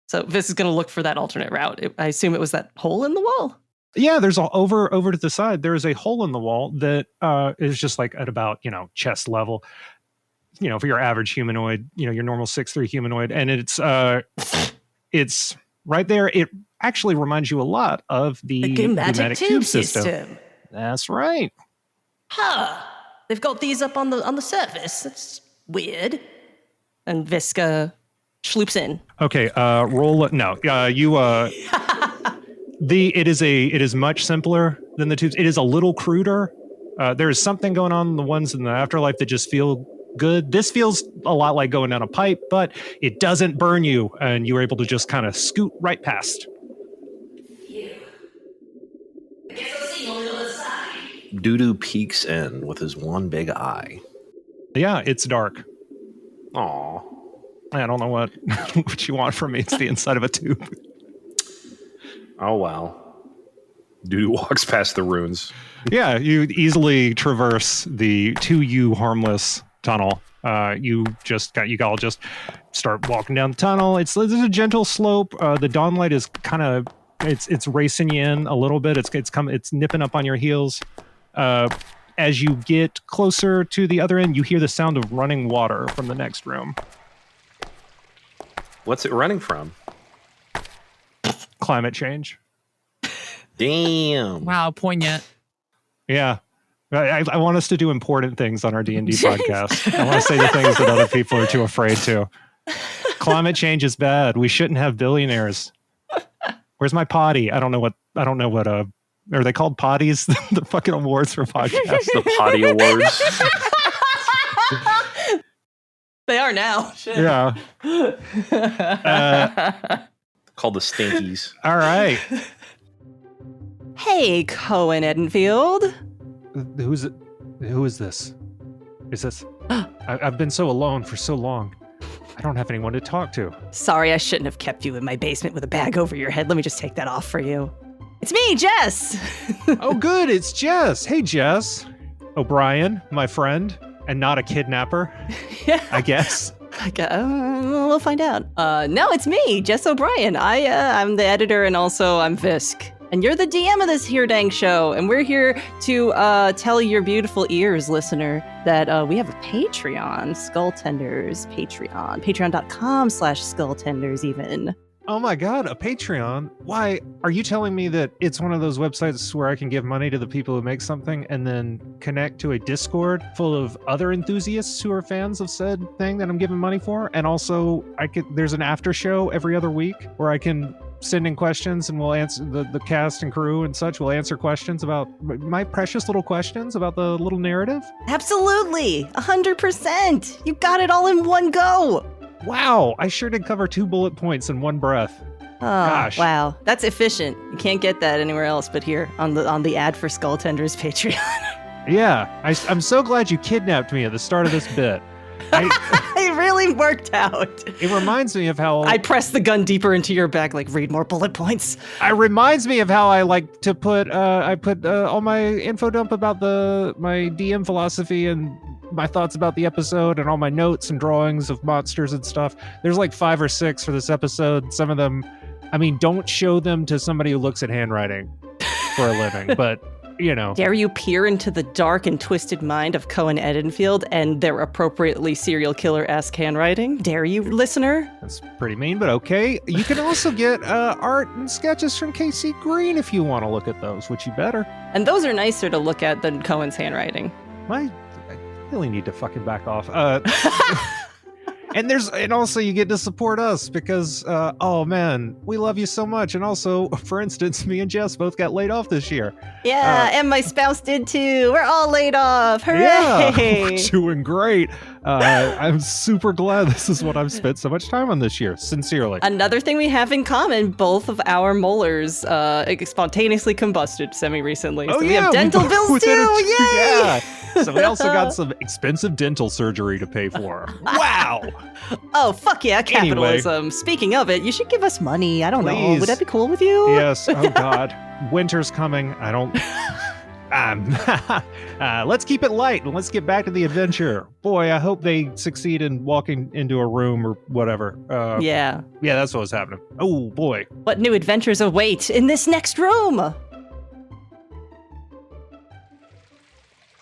So Visk is gonna look for that alternate route. I assume it was that hole in the wall. Yeah, there's over to the side. There is a hole in the wall that is just like at about chest level. For your average humanoid, your normal 6'3" humanoid, and it's right there. It actually reminds you a lot of the Gummatic tube system. That's right. Huh. They've got these up on the surface. That's weird. And Visk sloops in. Okay, roll. No, you. It is much simpler than the tubes. It is a little cruder. There is something going on in the ones in the afterlife that just feel good. This feels a lot like going down a pipe, but it doesn't burn you, and you were able to just kind of scoot right past. Doodoo peeks in with his one big eye. Yeah, it's dark. Aw. I don't know what you want from me. It's the inside of a tube. Oh, well. Doodoo walks past the runes. Yeah, you easily traverse the to you harmless tunnel. You all just start walking down the tunnel. It's a gentle slope. The dawnlight is kind of it's racing you in a little bit. It's nipping up on your heels. As you get closer to the other end, you hear the sound of running water from the next room. What's it running from? Climate change. Damn. Wow, poignant. Yeah. I want us to do important things on our D&D podcast. I want to say the things that other people are too afraid to. Climate change is bad. We shouldn't have billionaires. Where's my potty? I don't know what are they called potties? The fucking awards for podcasts. The potty awards. They are now. Shit. Yeah. Called the Stinkies. All right. Hey, Cohen Edenfield. Who is this? Is this? I've been so alone for so long. I don't have anyone to talk to. Sorry, I shouldn't have kept you in my basement with a bag over your head. Let me just take that off for you. It's me, Jess. Oh, good. It's Jess. Hey, Jess. O'Brien, my friend, and not a kidnapper. Yeah. I guess. We'll find out. No, it's me, Jess O'Brien. I'm the editor and also I'm Visk. And you're the DM of this here dang show. And we're here to tell your beautiful ears, listener, that we have a Patreon, Skulltenders Patreon. Patreon.com/Skulltenders even. Oh my God, a Patreon? Why, are you telling me that it's one of those websites where I can give money to the people who make something and then connect to a Discord full of other enthusiasts who are fans of said thing that I'm giving money for? And also, there's an after show every other week where I can send in questions and we'll answer, the cast and crew and such will answer questions about my precious little questions about the little narrative? Absolutely, 100%. You got it all in one go. Wow, I sure did cover 2 bullet points in one breath. Oh, Gosh. wow. That's efficient. You can't get that anywhere else but here on the ad for Skulltenders Patreon. Yeah, I'm so glad you kidnapped me at the start of this bit. It really worked out. It reminds me of how I pressed the gun deeper into your bag, like read more bullet points. It reminds me of how I like to put all my info dump about my DM philosophy and my thoughts about the episode and all my notes and drawings of monsters and stuff. There's like 5 or 6 for this episode. Some of them, I mean, don't show them to somebody who looks at handwriting for a living, but you know. Dare you peer into the dark and twisted mind of Cohen Edenfield and their appropriately serial killer-esque handwriting? Dare you, listener? That's pretty mean, but okay. You can also get art and sketches from KC Green if you want to look at those, which you better. And those are nicer to look at than Cohen's handwriting. I really need to fucking back off. And also you get to support us because, oh man, we love you so much. And also, for instance, me and Jess both got laid off this year. Yeah, and my spouse did too. We're all laid off. Hooray! Yeah, we're doing great. I'm super glad this is what I've spent so much time on this year, sincerely. Another thing we have in common, both of our molars spontaneously combusted semi-recently. So we have dental bills too, yay! Yeah. So we also got some expensive dental surgery to pay for. Wow. Oh, fuck yeah, capitalism. Anyway. Speaking of it, you should give us money. I don't know. Please. Would that be cool with you? Yes. Oh, God. Winter's coming. I don't... let's keep it light and let's get back to the adventure. Boy, I hope they succeed in walking into a room or whatever. Yeah, that's what was happening. Oh, boy. What new adventures await in this next room?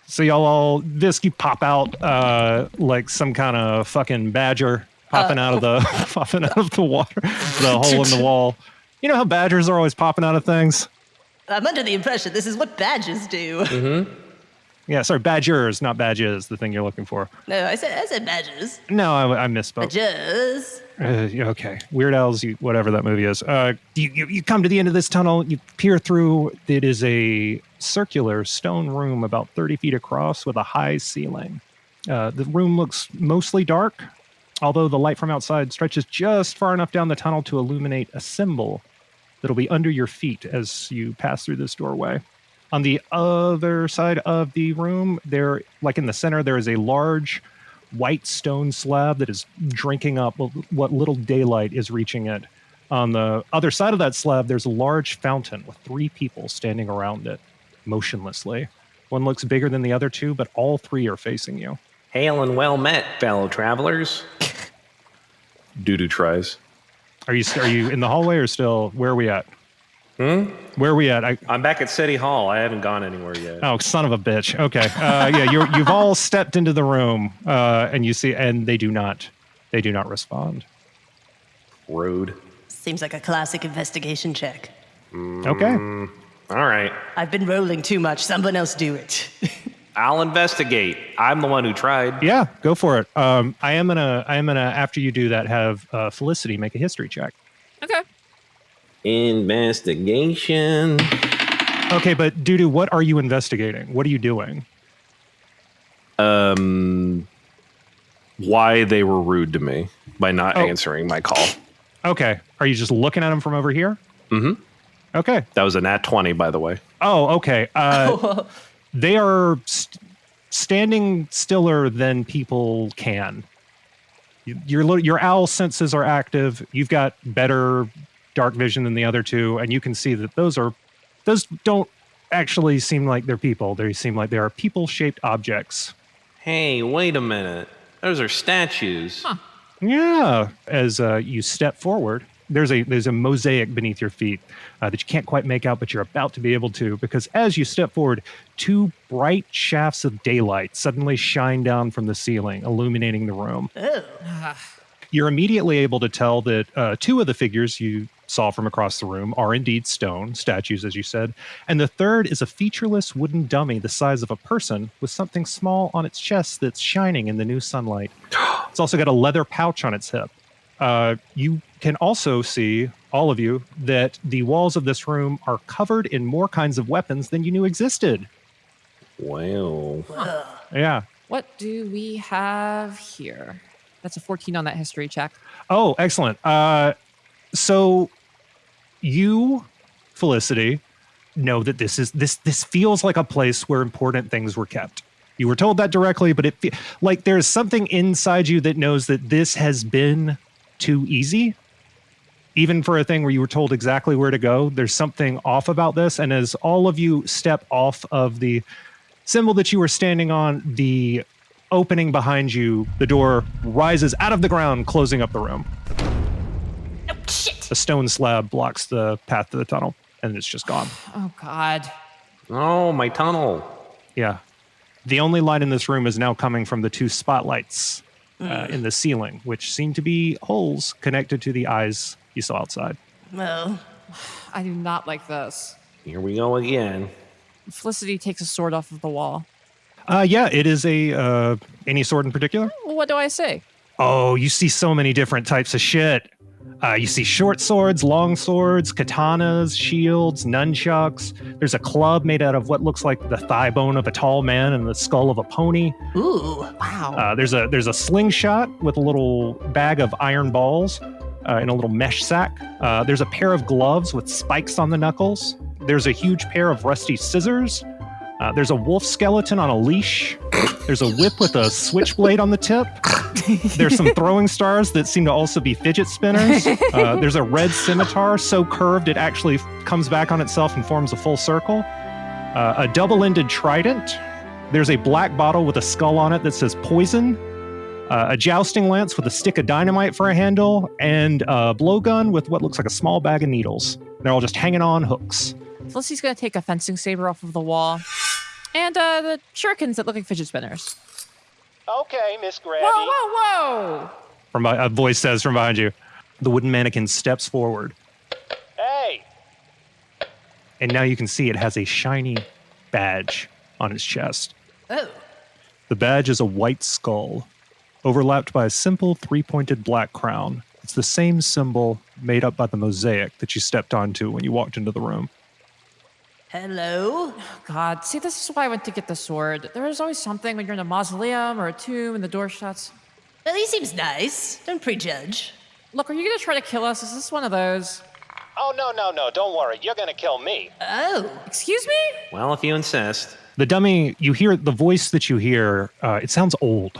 So y'all, Visk, you pop out like some kind of fucking badger popping out of the water, the hole in the wall. You know how badgers are always popping out of things? I'm under the impression this is what badges do. Mm-hmm. Yeah, sorry, badgers, not badges, the thing you're looking for. No, I said badges. No, I misspoke. Badges. Okay, Weird Al's, whatever that movie is. You come to the end of this tunnel, you peer through. It is a circular stone room about 30 feet across with a high ceiling. The room looks mostly dark, although the light from outside stretches just far enough down the tunnel to illuminate a symbol that'll be under your feet as you pass through this doorway. On the other side of the room, there, like in the center, there is a large white stone slab that is drinking up what little daylight is reaching it. On the other side of that slab, there's a large fountain with 3 people standing around it, motionlessly. One looks bigger than the other 2, but all 3 are facing you. Hail and well met, fellow travelers. Doodoo tries. Are you in the hallway or still? Where are we at? Where are we at? I'm back at City Hall. I haven't gone anywhere yet. Oh, son of a bitch. Okay. Yeah, you've all stepped into the room, and you see, and they do not respond. Rude. Seems like a classic investigation check. Okay. All right. I've been rolling too much. Someone else do it. I'll investigate. I'm the one who tried. Yeah, go for it. I am gonna after you do that have Felicity make a history check. Okay. Investigation. Okay, but Doodoo, what are you investigating? What are you doing? Why they were rude to me by not answering my call. Okay. Are you just looking at them from over here? Mm-hmm. Okay. That was a nat 20, by the way. Oh, okay. They are standing stiller than people can. Your owl senses are active. You've got better dark vision than the other two, and you can see that those don't actually seem like they're people. They seem like they are people-shaped objects. Hey, wait a minute. Those are statues. Huh. Yeah. As you step forward, there's a mosaic beneath your feet that you can't quite make out, but you're about to be able to, because as you step forward, two bright shafts of daylight suddenly shine down from the ceiling, illuminating the room. You're immediately able to tell that two of the figures you saw from across the room are indeed stone statues, as you said, and the third is a featureless wooden dummy the size of a person with something small on its chest that's shining in the new sunlight. It's also got a leather pouch on its hip. You can also see, all of you, that the walls of this room are covered in more kinds of weapons than you knew existed. Wow. Yeah. What do we have here? That's a 14 on that history check. Oh, excellent. So you, Felicity, know that this feels like a place where important things were kept. You were told that directly, but like there's something inside you that knows that this has been too easy. Even for a thing where you were told exactly where to go, there's something off about this. And as all of you step off of the symbol that you were standing on, the opening behind you, the door rises out of the ground, closing up the room. Oh, shit. A stone slab blocks the path to the tunnel, and it's just gone. Oh, God. Oh, my tunnel. Yeah. The only light in this room is now coming from the two spotlights in the ceiling, which seem to be holes connected to the eyes you saw outside. Well, I do not like this. Here we go again. Felicity takes a sword off of the wall. Yeah, it is any sword in particular? Well, what do I say? Oh, you see so many different types of shit. You see short swords, long swords, katanas, shields, nunchucks. There's a club made out of what looks like the thigh bone of a tall man and the skull of a pony. ooh. Wow. There's a slingshot with a little bag of iron balls in a little mesh sack. There's a pair of gloves with spikes on the knuckles. There's a huge pair of rusty scissors. There's a wolf skeleton on a leash. There's a whip with a switchblade on the tip. There's some throwing stars that seem to also be fidget spinners. There's a red scimitar so curved it actually comes back on itself and forms a full circle. A double-ended trident. There's a black bottle with a skull on it that says poison. A jousting lance with a stick of dynamite for a handle. And a blowgun with what looks like a small bag of needles. They're all just hanging on hooks. Felicity's going to take a fencing saber off of the wall. And the shurikens that look like fidget spinners. Okay, Miss Grabby. Whoa, whoa, whoa! A voice says from behind you. The wooden mannequin steps forward. Hey! And now you can see it has a shiny badge on its chest. Oh. The badge is a white skull, overlapped by a simple three-pointed black crown. It's the same symbol made up by the mosaic that you stepped onto when you walked into the room. Hello? God, see, this is why I went to get the sword. There is always something when you're in a mausoleum or a tomb and the door shuts. Well, he seems nice. Don't prejudge. Look, are you going to try to kill us? Is this one of those? Oh, no, don't worry. You're going to kill me. Oh. Excuse me? Well, if you insist. The dummy, you hear the voice that you hear, it sounds old.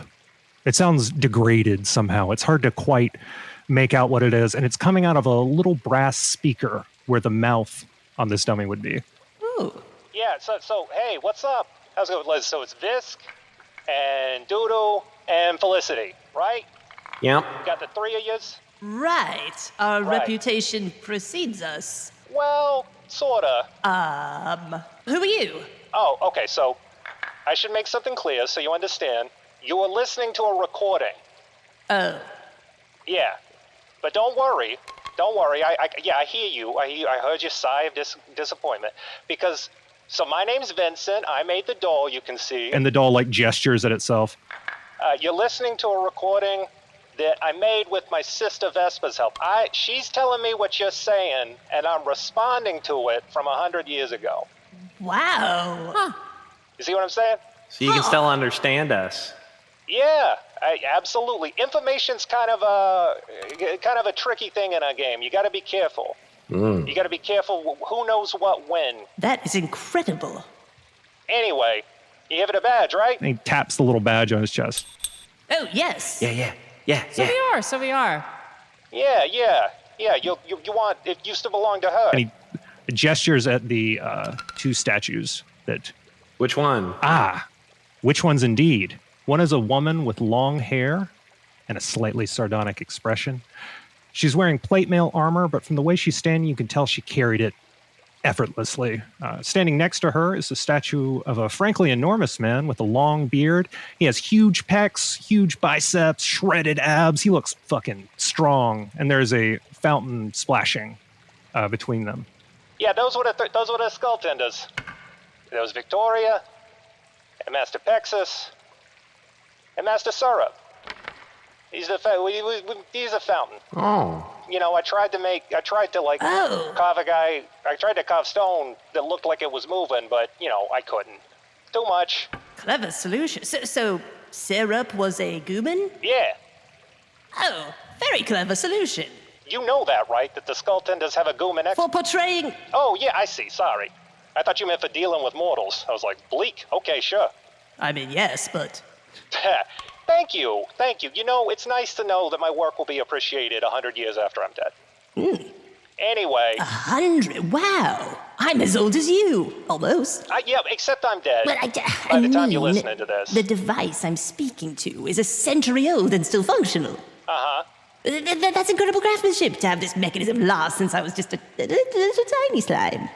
It sounds degraded somehow. It's hard to quite make out what it is, and it's coming out of a little brass speaker where the mouth on this dummy would be. Ooh. Yeah, so hey, what's up? How's it going? So it's Visk and Doodoo and Felicity, right? Yep. You got the three of yous? Right. Our Right. reputation precedes us. Well, sorta. Who are you? Oh, okay, so I should make something clear so you understand. You were listening to a recording. Oh. Yeah. But don't worry. I hear you. I heard your sigh of disappointment. Because, so my name's Vincent. I made the doll, you can see. And the doll, like, gestures at itself. You're listening to a recording that I made with my sister Vespa's help. She's telling me what you're saying, and I'm responding to it from 100 years ago. Wow. You see what I'm saying? So you can still understand us. Yeah, absolutely. Information's kind of a tricky thing in a game. You got to be careful. You got to be careful. Who knows what when? That is incredible. Anyway, you give it a badge, right? And he taps the little badge on his chest. Oh, yes. Yeah. So we are. Yeah. You want it used to belong to her. And he gestures at the 2 statues that. Which one? Which ones indeed? One is a woman with long hair and a slightly sardonic expression. She's wearing plate mail armor, but from the way she's standing, you can tell she carried it effortlessly. Standing next to her is a statue of a frankly enormous man with a long beard. He has huge pecs, huge biceps, shredded abs. He looks fucking strong. And there's a fountain splashing between them. Yeah, those were the Skulltenders. There was Victoria, and Master Pexus, and Master Syrup. He's a fountain. Oh. You know, I tried to carve stone that looked like it was moving, but, I couldn't. Too much. Clever solution. So Syrup was a gooman? Yeah. Oh, very clever solution. You know that, right? That the Skulltenders have a gooman For portraying... Oh, yeah, I see. Sorry. I thought you meant for dealing with mortals. I was like, bleak? Okay, sure. I mean, yes, but... Thank you. You know, it's nice to know that my work will be appreciated 100 years after I'm dead. Anyway. 100? Wow. I'm as old as you. Almost. Yeah, except I'm dead. But by the time you're listening to this. The device I'm speaking to is a century old and still functional. Uh-huh. That's incredible craftsmanship to have this mechanism last since I was just a little tiny slime.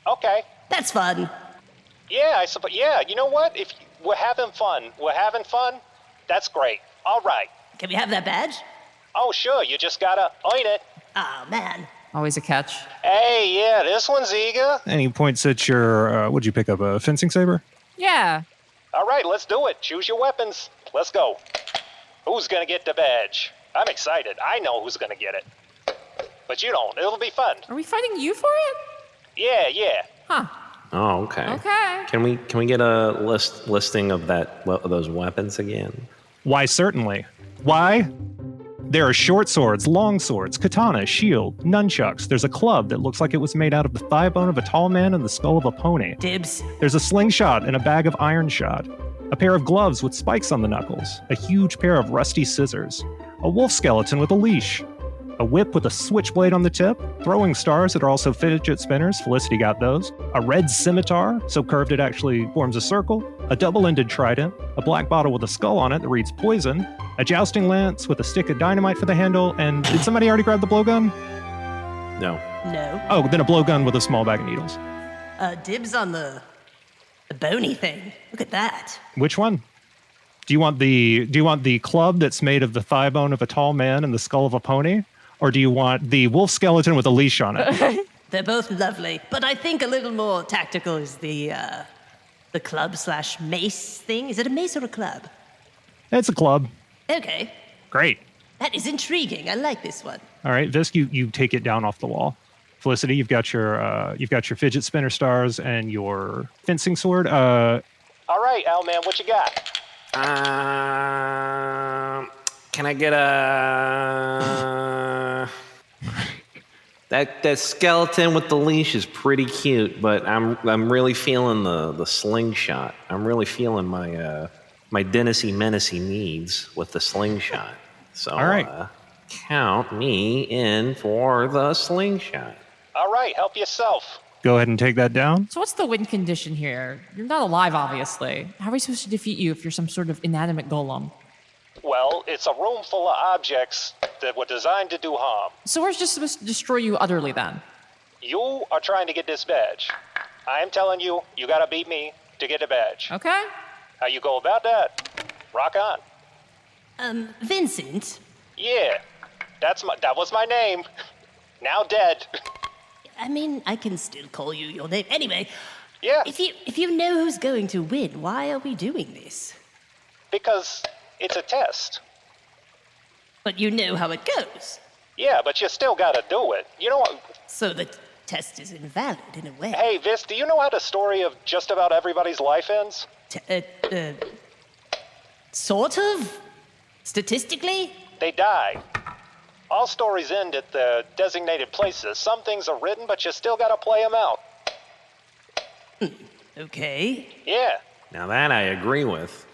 Okay. That's fun. Yeah, I suppose. Yeah, you know what? If we're having fun, that's great. All right. Can we have that badge? Oh, sure. You just gotta earn it. Oh, man. Always a catch. Hey, yeah, this one's eager. And he points at your, what'd you pick up, a fencing saber? Yeah. All right, let's do it. Choose your weapons. Let's go. Who's gonna get the badge? I'm excited. I know who's gonna get it. But you don't. It'll be fun. Are we fighting you for it? Yeah. Huh. Oh, okay. Okay. Can we get a listing of those weapons again? Why, certainly. Why? There are short swords, long swords, katana, shield, nunchucks. There's a club that looks like it was made out of the thigh bone of a tall man and the skull of a pony. Dibs. There's a slingshot and a bag of iron shot. A pair of gloves with spikes on the knuckles. A huge pair of rusty scissors. A wolf skeleton with a leash. A whip with a switchblade on the tip, throwing stars that are also fidget spinners, Felicity got those, a red scimitar, so curved it actually forms a circle, a double-ended trident, a black bottle with a skull on it that reads poison, a jousting lance with a stick of dynamite for the handle, and did somebody already grab the blowgun? No. No. Oh, then a blowgun with a small bag of needles. Dibs on the bony thing. Look at that. Which one? Do you want the club that's made of the thigh bone of a tall man and the skull of a pony? Or do you want the wolf skeleton with a leash on it? They're both lovely, but I think a little more tactical is the club/mace thing. Is it a mace or a club? It's a club. Okay. Great. That is intriguing. I like this one. All right, Visk, you take it down off the wall. Felicity, you've got your fidget spinner stars and your fencing sword. All right, Owlman, what you got? Can I get a... That skeleton with the leash is pretty cute, but I'm really feeling the slingshot. I'm really feeling my Dennisy Menacey needs with the slingshot. So all right. Count me in for the slingshot. All right, help yourself. Go ahead and take that down. So what's the win condition here? You're not alive, obviously. How are we supposed to defeat you if you're some sort of inanimate golem? Well, it's a room full of objects that were designed to do harm. So we're just supposed to destroy you utterly then? You are trying to get this badge. I am telling you, you gotta beat me to get the badge. Okay. How you go about that? Rock on. Vincent? Yeah, that was my name. Now dead. I mean, I can still call you your name. Anyway, yeah. If you know who's going to win, why are we doing this? Because it's a test. But you know how it goes. Yeah, but you still gotta do it. You know what? So the test is invalid in a way. Hey, Visk, do you know how the story of just about everybody's life ends? Sort of? Statistically? They die. All stories end at the designated places. Some things are written, but you still gotta play them out. Okay. Yeah, Now that I agree with.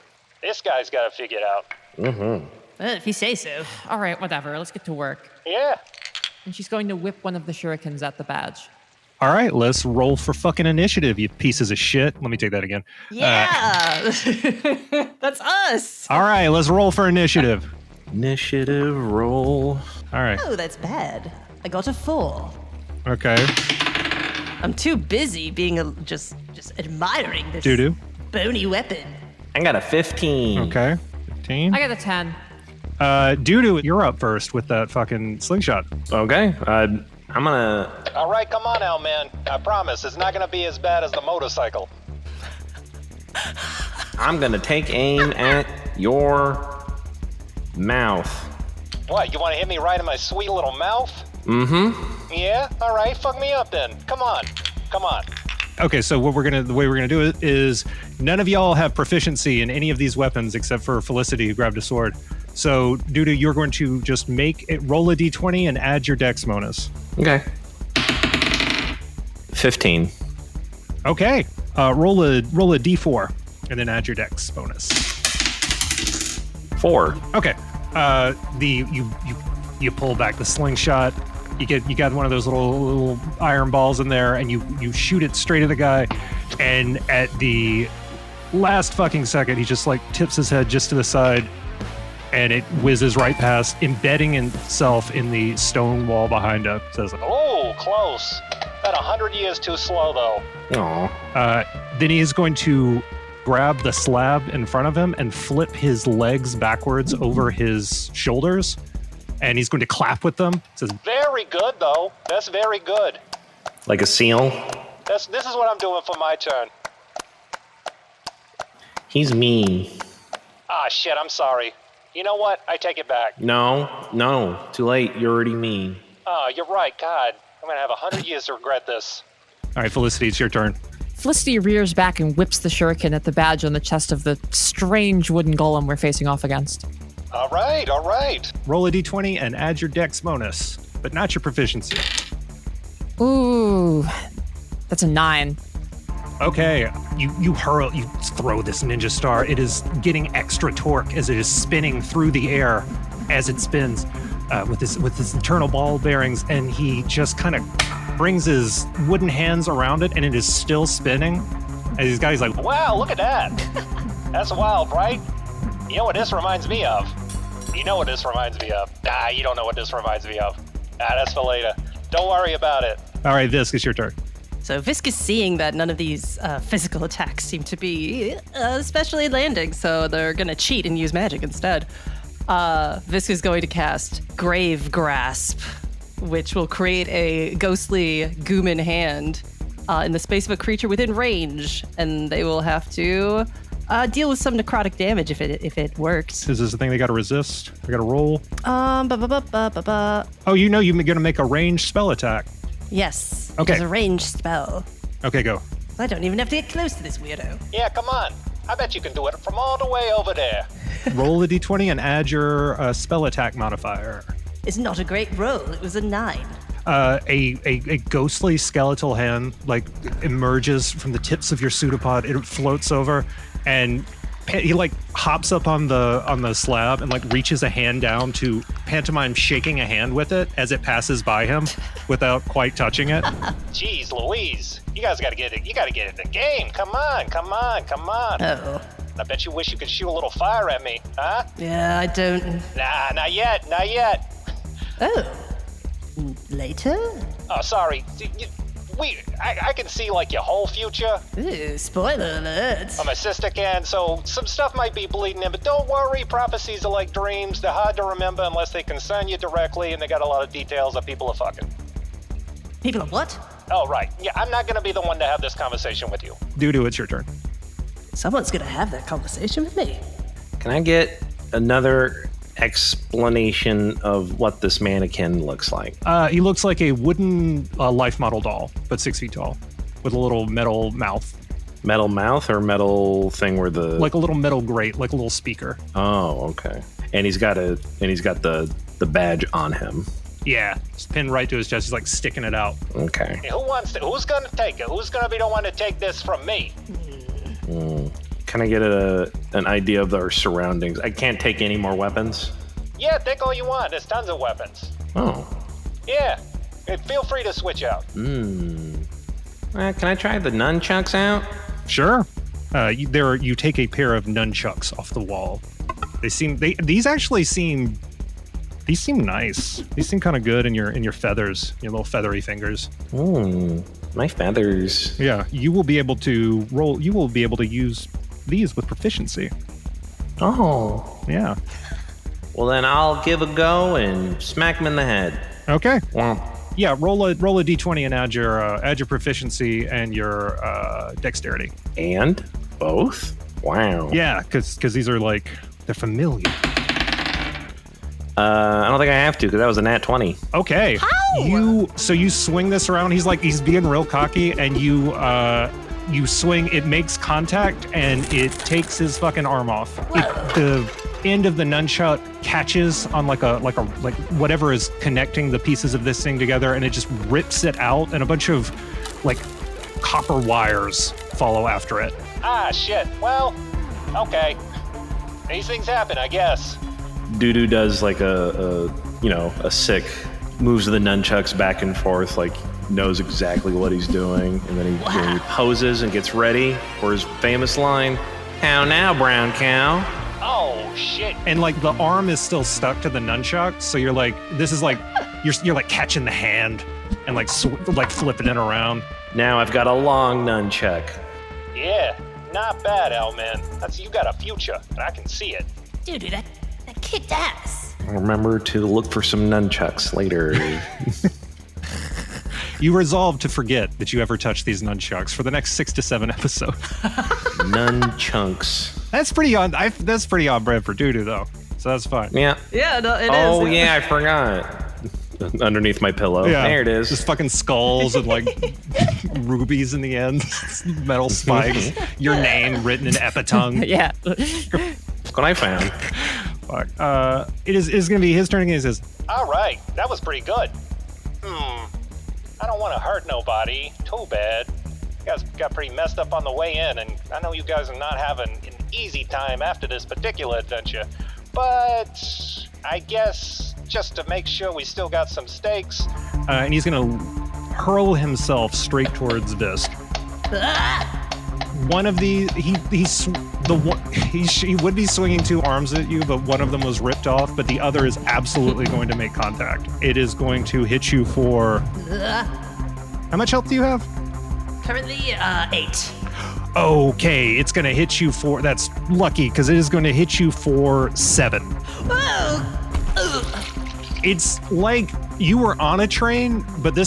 this guy's gotta figure it out. Mm-hmm. Well, if you say so. All right, whatever. Let's get to work. Yeah. And she's going to whip one of the shurikens at the badge. All right, let's roll for fucking initiative, you pieces of shit. Let me take that again. Yeah! That's us! All right, let's roll for initiative. Initiative roll. All right. Oh, that's bad. I got a 4. Okay. I'm too busy being just admiring this Doodoo. bony weapon. I got a 15. Okay. 15. I got a 10. Doodoo, you're up first with that fucking slingshot. Okay. I'm gonna. All right, come on, Al, man. I promise, it's not gonna be as bad as the motorcycle. I'm gonna take aim at your mouth. What, you wanna hit me right in my sweet little mouth? Mm-hmm. Yeah? All right, fuck me up then. Come on. Come on. Okay, so the way we're gonna do it is none of y'all have proficiency in any of these weapons except for Felicity, who grabbed a sword. So, Doodoo, you're going to just roll a d20 and add your dex bonus. Okay. 15. Okay. Roll a d4 and then add your dex bonus. 4. Okay. You pull back the slingshot. You got one of those little iron balls in there, and you shoot it straight at the guy. And at the last fucking second, he just like tips his head just to the side, and it whizzes right past, embedding itself in the stone wall behind him. Says, Oh, close. About 100 years too slow, though. Aw. then he is going to grab the slab in front of him and flip his legs backwards over his shoulders, and he's going to clap with them. Says, Very good, though. That's very good. Like a seal. This is what I'm doing for my turn. He's mean. Ah, shit, I'm sorry. You know what? I take it back. No. Too late. You're already mean. Oh, you're right. God, I'm gonna have 100 years to regret this. all right, Felicity, it's your turn. Felicity rears back and whips the shuriken at the badge on the chest of the strange wooden golem we're facing off against. All right. Roll a d20 and add your dex bonus, but not your proficiency. Ooh, that's a 9. Okay, you throw this ninja star. It is getting extra torque as it is spinning through the air as it spins with his internal ball bearings, and he just kind of brings his wooden hands around it, and it is still spinning. And he's like, Wow, look at that. That's wild, right? You know what this reminds me of? You know what this reminds me of? Nah, you don't know what this reminds me of. That's for later. Don't worry about it. all right, Visk, it's your turn. So Visk is seeing that none of these physical attacks seem to be especially landing, so they're gonna cheat and use magic instead. Visk is going to cast Grave Grasp, which will create a ghostly Gooman hand in the space of a creature within range, and they will have to deal with some necrotic damage if it works. Is this the thing they got to resist? They got to roll. Ba-ba-ba-ba-ba-ba. Oh, you're going to make a ranged spell attack. Yes. Okay. It's a ranged spell. Okay, go. I don't even have to get close to this weirdo. Yeah, come on. I bet you can do it from all the way over there. Roll a d20 and add your spell attack modifier. It's not a great roll. It was a 9. A ghostly skeletal hand like emerges from the tips of your pseudopod. It floats over, and he like hops up on the slab and like reaches a hand down to pantomime shaking a hand with it as it passes by him without quite touching it. Jeez Louise. You guys gotta get it. You gotta get in the game. Come on. Oh. I bet you wish you could shoot a little fire at me, huh? Yeah, I don't. Nah, not yet. Oh. Later? Oh, sorry. I can see like your whole future. Ooh, spoiler alert. My sister can, so some stuff might be bleeding in, but don't worry, prophecies are like dreams. They're hard to remember unless they concern you directly, and they got a lot of details that people are fucking. People are what? Oh, right. Yeah, I'm not gonna be the one to have this conversation with you. Doodoo, it's your turn. Someone's gonna have that conversation with me. Can I get another explanation of what this mannequin looks like? He looks like a wooden life model doll, but 6 feet tall, with a little metal mouth. Metal mouth or metal thing where the Like a little metal grate, like a little speaker. Oh, okay. And he's got the badge on him. Yeah, it's pinned right to his chest. He's like sticking it out. Okay. Hey, who's gonna take it? Who's gonna be the one to take this from me? Can I get an idea of our surroundings? I can't take any more weapons. Yeah, take all you want. There's tons of weapons. Oh. Yeah. Hey, feel free to switch out. Can I try the nunchucks out? Sure. You take a pair of nunchucks off the wall. These seem nice. These seem kind of good in your feathers, your little feathery fingers. My feathers. Yeah, you will be able to roll. You will be able to use these with proficiency. Oh. Yeah. Well, then I'll give a go and smack him in the head. Okay. Womp. Yeah, roll a d20 and add your proficiency and your dexterity. And both? Wow. Yeah, because these are like they're familiar. I don't think I have to because that was a nat 20. Okay. How? You swing this around. He's being real cocky, and you swing. It makes contact, and it takes his fucking arm off. The end of the nunchuck catches on like whatever is connecting the pieces of this thing together, and it just rips it out, and a bunch of like copper wires follow after it. Ah, shit. Well, okay. These things happen, I guess. Doodoo does like a sick, moves the nunchucks back and forth, like knows exactly what he's doing, and then he poses and gets ready for his famous line, "How now, brown cow?" Oh shit! And like the arm is still stuck to the nunchuck, so you're like, this is like you're like catching the hand and like flipping it around. Now I've got a long nunchuck. Yeah, not bad, L-Man. You got a future, and I can see it. Dude, that kicked ass. Remember to look for some nunchucks later. You resolve to forget that you ever touched these nunchucks for the next 6 to 7 episodes. Nunchunks. That's pretty on brand for Doodoo though, so that's fine. Yeah. Yeah, no, it is. Oh yeah, I forgot. Underneath my pillow. Yeah, there it is. Just fucking skulls and like rubies in the end, metal spikes, your name written in epitongue. Yeah. That's what I found. Fuck. It's gonna be his turn again. He says, All right, that was pretty good. I don't want to hurt nobody. Too bad. You guys got pretty messed up on the way in, and I know you guys are not having an easy time after this particular adventure. But I guess just to make sure we still got some stakes. and he's gonna hurl himself straight towards Visk. One of the he would be swinging 2 arms at you, but one of them was ripped off. But the other is absolutely going to make contact. It is going to hit you for. How much health do you have? Currently, 8. Okay, it's going to hit you for. That's lucky because it is going to hit you for 7. It's like you were on a train, but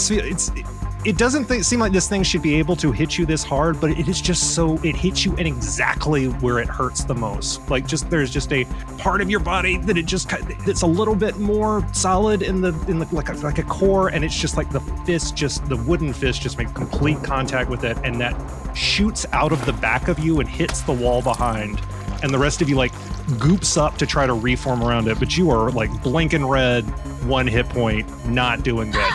it doesn't seem like this thing should be able to hit you this hard, but it is just so it hits you in exactly where it hurts the most. Like there's just a part of your body that it's a little bit more solid in the like a core, and it's just like the wooden fist just makes complete contact with it, and that shoots out of the back of you and hits the wall behind, and the rest of you like goops up to try to reform around it, but you are like blinking red, 1 hit point, not doing good.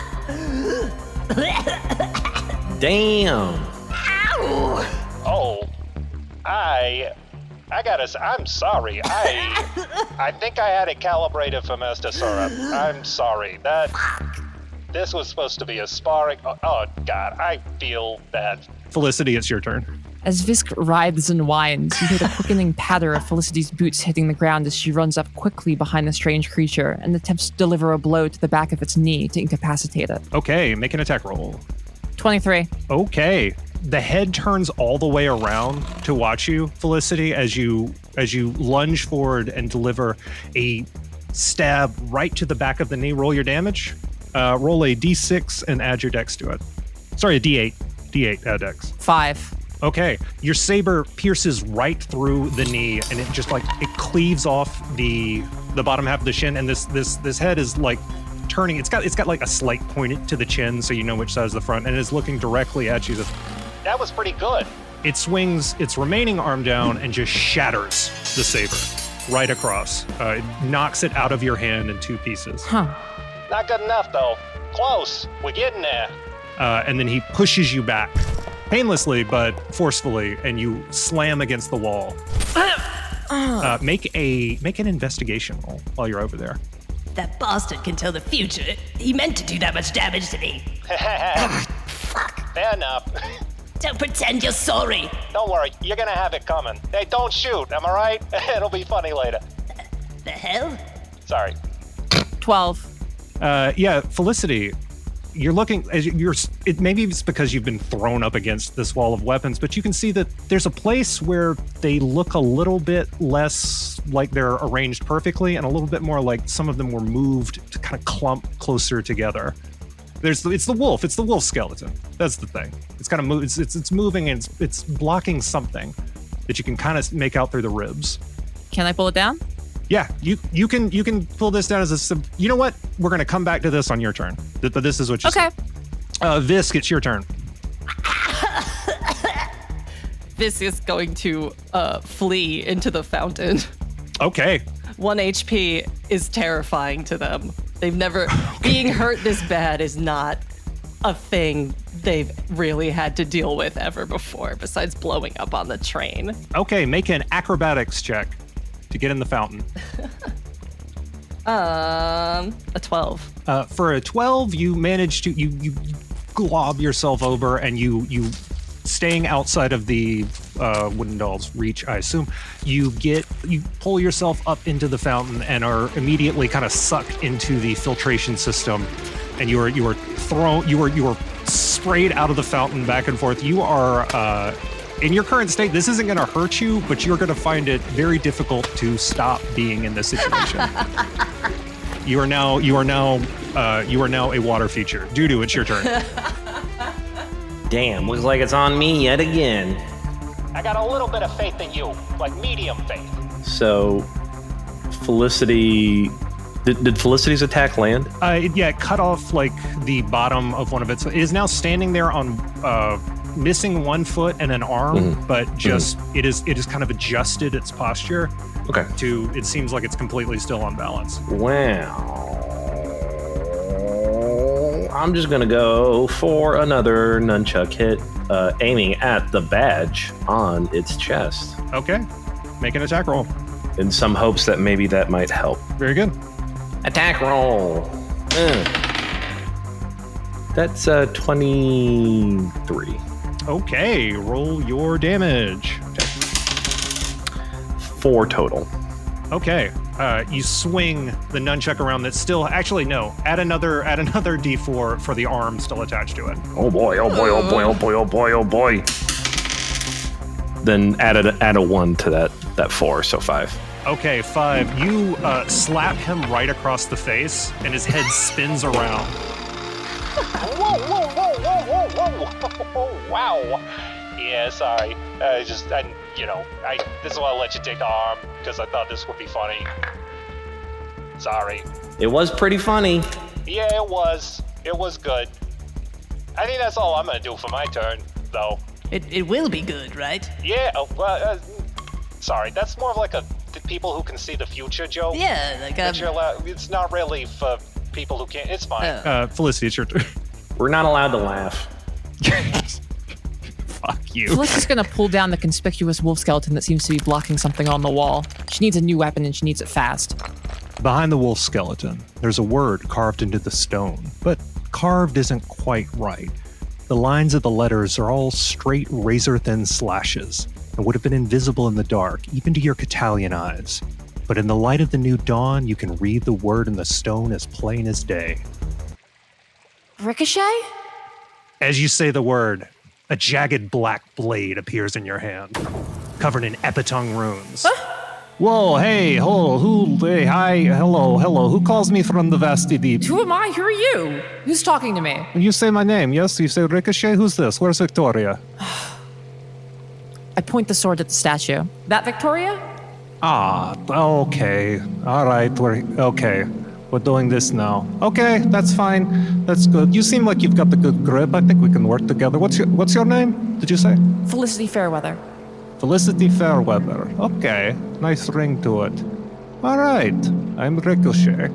Damn. Ow! Oh, I'm sorry. I think I had it calibrated for Mr. Syrup. I'm sorry. This was supposed to be a sparring. Oh God, I feel bad. Felicity, it's your turn. As Visk writhes and whines, you hear the quickening patter of Felicity's boots hitting the ground as she runs up quickly behind the strange creature and attempts to deliver a blow to the back of its knee to incapacitate it. Okay, make an attack roll. 23. Okay. The head turns all the way around to watch you, Felicity, as you lunge forward and deliver a stab right to the back of the knee. Roll your damage. Roll a d6 and add your dex to it. Sorry, a d8. D8, add dex. 5. Okay, your saber pierces right through the knee, and it just it cleaves off the the bottom half of the shin, and this head is like turning. It's got like a slight point to the chin, so you know which side is the front, and it is looking directly at you. That was pretty good. It swings its remaining arm down and just shatters the saber right across. It knocks it out of your hand in 2 pieces. Huh. Not good enough, though. Close. We're getting there. And then he pushes you back, painlessly but forcefully, and you slam against the wall. Make an investigation roll while you're over there. That bastard can tell the future. He meant to do that much damage to me. Fuck. Fair enough. Don't pretend you're sorry. Don't worry, you're gonna have it coming. Hey, don't shoot, am I right? It'll be funny later. The hell? Sorry. 12. Yeah, Felicity, you're looking as maybe it's because you've been thrown up against this wall of weapons, but you can see that there's a place where they look a little bit less like they're arranged perfectly and a little bit more like some of them were moved to kind of clump closer together. It's the wolf skeleton. That's the thing. It's kind of it's moving and it's blocking something that you can kind of make out through the ribs. Can I pull it down? Yeah, you can pull this down as a. You know what? We're gonna come back to this on your turn. But this is what you Okay. said. Visk, it's your turn. Visk is going to flee into the fountain. Okay. 1 HP is terrifying to them. They've never being hurt this bad is not a thing they've really had to deal with ever before, besides blowing up on the train. Okay, make an acrobatics check to get in the fountain. A 12. For a 12, you manage to you glob yourself over, and you staying outside of the wooden doll's reach, I assume. You pull yourself up into the fountain and are immediately kind of sucked into the filtration system, and you are sprayed out of the fountain back and forth. You are in your current state, this isn't going to hurt you, but you're going to find it very difficult to stop being in this situation. You are now a water feature. Doodoo, it's your turn. Damn, looks like it's on me yet again. I got a little bit of faith in you, like medium faith. So, Felicity... Did Felicity's attack land? Yeah, it cut off like the bottom of one of its... It is now standing there on missing 1 foot and an arm, but just it is kind of adjusted its posture. Okay. It seems like it's completely still on balance. Wow. I'm just gonna go for another nunchuck hit, aiming at the badge on its chest. Okay. Make an attack roll. In some hopes that maybe that might help. Very good. Attack roll. That's 23. Okay, roll your damage. 4 total. Okay, you swing the nunchuck around. That's still actually no. Add another D4 for the arm still attached to it. Oh boy! Oh boy! Oh boy! Oh boy! Oh boy! Oh boy! Then add a 1 to that 4, so 5. Okay, 5. You slap him right across the face, and his head spins around. Whoa! Wow. Yeah, sorry. This is why I let you take the arm, because I thought this would be funny. Sorry. It was pretty funny. Yeah, it was. It was good. I think that's all I'm gonna do for my turn, though. It will be good, right? Yeah. Sorry, that's more of like a people who can see the future joke. Yeah, like it's not really for people who can't. It's fine. Felicity, it's your turn. We're not allowed to laugh. Fuck you. Felicity's gonna pull down the conspicuous wolf skeleton that seems to be blocking something on the wall. She needs a new weapon and she needs it fast. Behind the wolf skeleton, there's a word carved into the stone, but carved isn't quite right. The lines of the letters are all straight, razor-thin slashes and would have been invisible in the dark, even to your Catalian eyes. But in the light of the new dawn, you can read the word in the stone as plain as day. Ricochet? As you say the word, a jagged black blade appears in your hand, covered in epitong runes. Huh? Whoa, hey, hi, hello. Who calls me from the vasty deep? Who am I? Who are you? Who's talking to me? You say my name, yes? You say Ricochet? Who's this? Where's Victoria? I point the sword at the statue. That Victoria? Okay. All right. We're doing this now. Okay, that's fine. That's good. You seem like you've got the good grip. I think we can work together. What's your name? Did you say? Felicity Fairweather. Felicity Fairweather. Okay, nice ring to it. All right, I'm Ricochet.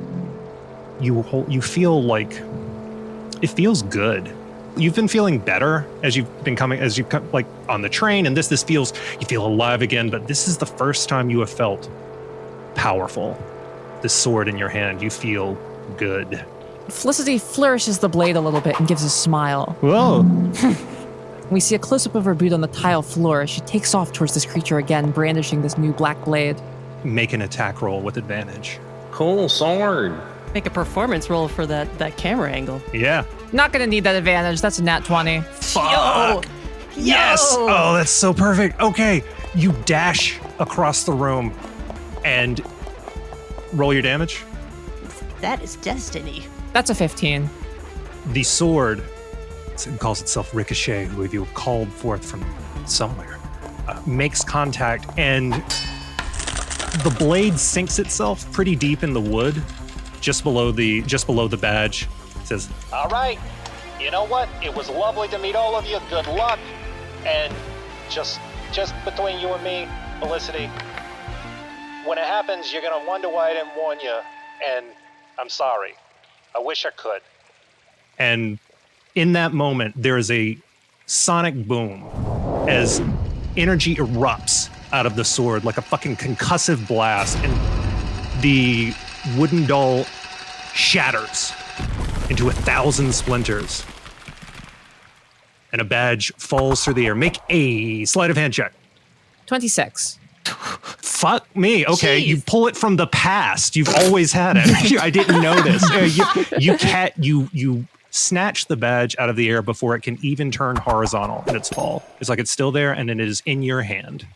You feel like it feels good. You've been feeling better as you've come like on the train, and this feels, you feel alive again. But this is the first time you have felt powerful. The sword in your hand, you feel good. Felicity flourishes the blade a little bit and gives a smile. Whoa. We see a close-up of her boot on the tile floor as she takes off towards this creature again, brandishing this new black blade. Make an attack roll with advantage. Cool sword. Make a performance roll for that camera angle. Yeah. Not gonna need that advantage. That's a nat 20. Fuck. Yes. Oh, that's so perfect. Okay, you dash across the room and roll your damage. That is destiny. That's a 15. The sword, it calls itself Ricochet, who you called forth from somewhere, makes contact, and the blade sinks itself pretty deep in the wood, just below the badge. It says, All right. You know what? It was lovely to meet all of you. Good luck. And just between you and me, Felicity, when it happens, you're going to wonder why I didn't warn you. And I'm sorry. I wish I could. and in that moment, there is a sonic boom as energy erupts out of the sword like a fucking concussive blast, and the wooden doll shatters into 1,000 splinters, and a badge falls through the air. Make a sleight of hand check. 26. Fuck me. Okay, Jeez. you pull it from the past. You've always had it. I didn't notice. You snatch the badge out of the air before it can even turn horizontal in its fall. It's like it's still there, and then it is in your hand.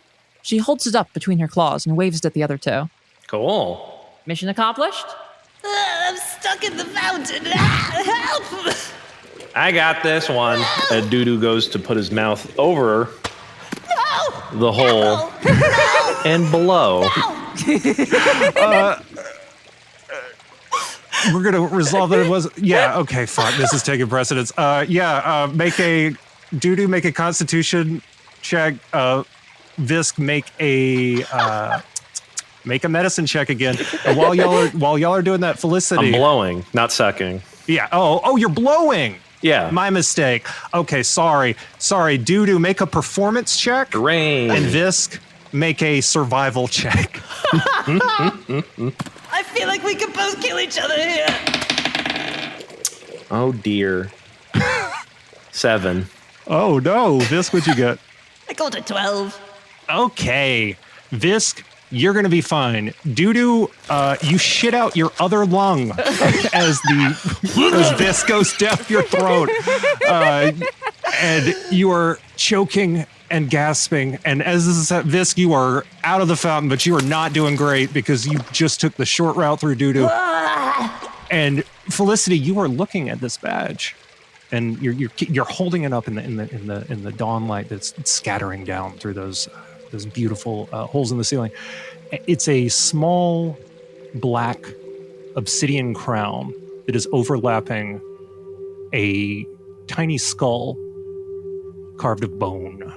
She holds it up between her claws and waves it at the other two. Cool. Mission accomplished? I'm stuck in the fountain. Help! I got this one. Doodoo goes to put his mouth over the hole and below. We're gonna resolve that it was. Yeah. Okay. Fuck. This is taking precedence. Make a Doodoo. Make a Constitution check. Visk. Make a medicine check again. And while y'all are doing that, Felicity. I'm blowing, not sucking. Yeah. Oh, you're blowing. Yeah. My mistake. Okay. Sorry. Doodoo, make a performance check. Rain. And Visk, make a survival check. I feel like we could both kill each other here. Oh dear. 7. Oh no, Visk, what'd you get? I got a 12. Okay, Visk, you're gonna be fine. Doodoo, you shit out your other lung as Visk goes down your throat, and you are choking and gasping. And as this is Visk, you are out of the fountain, but you are not doing great because you just took the short route through Doodoo. And Felicity, you are looking at this badge, and you're holding it up in the dawn light that's scattering down through those beautiful holes in the ceiling. It's a small black obsidian crown that is overlapping a tiny skull carved of bone.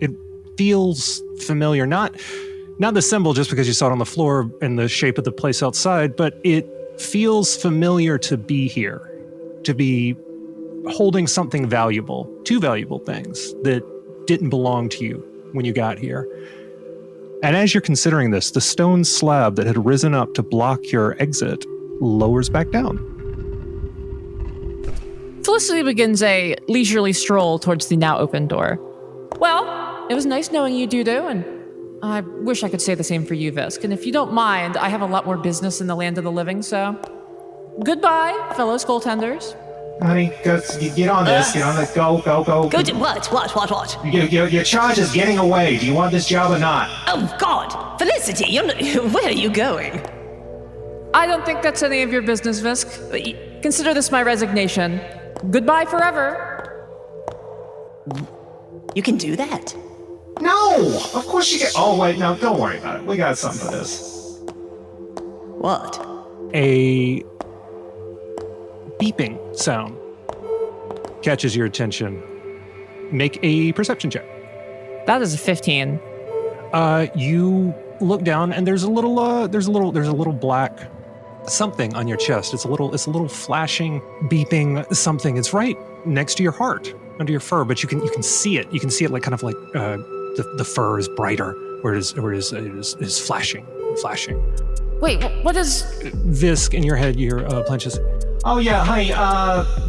It feels familiar, not the symbol just because you saw it on the floor and the shape of the place outside, but it feels familiar to be here, to be holding something valuable, 2 valuable things that didn't belong to you when you got here. And as you're considering this, the stone slab that had risen up to block your exit lowers back down. Felicity begins a leisurely stroll towards the now open door. Well, it was nice knowing you, Doodoo, and I wish I could say the same for you, Visk. And if you don't mind, I have a lot more business in the land of the living, so goodbye, fellow Skulltenders. Honey, go, get on this. Get on this. Go. Go to what? Your charge is getting away. Do you want this job or not? Oh, God. Felicity, where are you going? I don't think that's any of your business, Visk. Consider this my resignation. Goodbye forever. You can do that. No! Of course you get. Oh, wait, no, don't worry about it. We got something for this. What? A beeping sound catches your attention. Make a perception check. That is a 15. You look down, and there's a little black something on your chest. It's a little flashing, beeping something. It's right next to your heart, under your fur, but you can see it. You can see it like kind of like the fur is brighter, where it is flashing. Wait, what is... Visk, in your head, your Plenches. Oh, yeah, honey,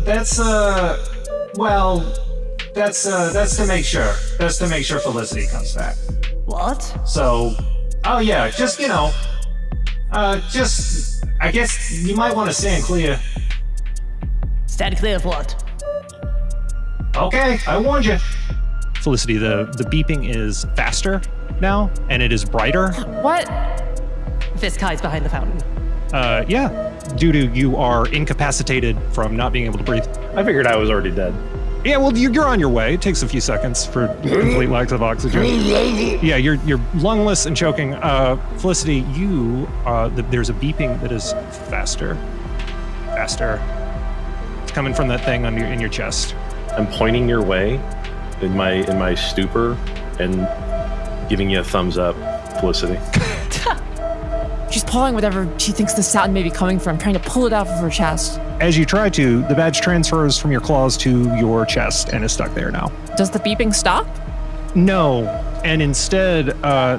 that's to make sure. That's to make sure Felicity comes back. What? So, oh yeah, just, I guess you might want to stand clear. Stand clear of what? Okay, I warned you. Felicity, the beeping is faster now, and it is brighter. What? Visk hides behind the fountain. Yeah. Doodoo, you are incapacitated from not being able to breathe. I figured I was already dead. Yeah, well, you're on your way. It takes a few seconds for complete lack of oxygen. Yeah, you're lungless and choking. Felicity, there's a beeping that is faster. It's coming from that thing in your chest. I'm pointing your way in my stupor and giving you a thumbs up, Felicity. She's pulling whatever she thinks the sound may be coming from, trying to pull it out of her chest. As you try to, the badge transfers from your claws to your chest and is stuck there now. Does the beeping stop? No, and instead,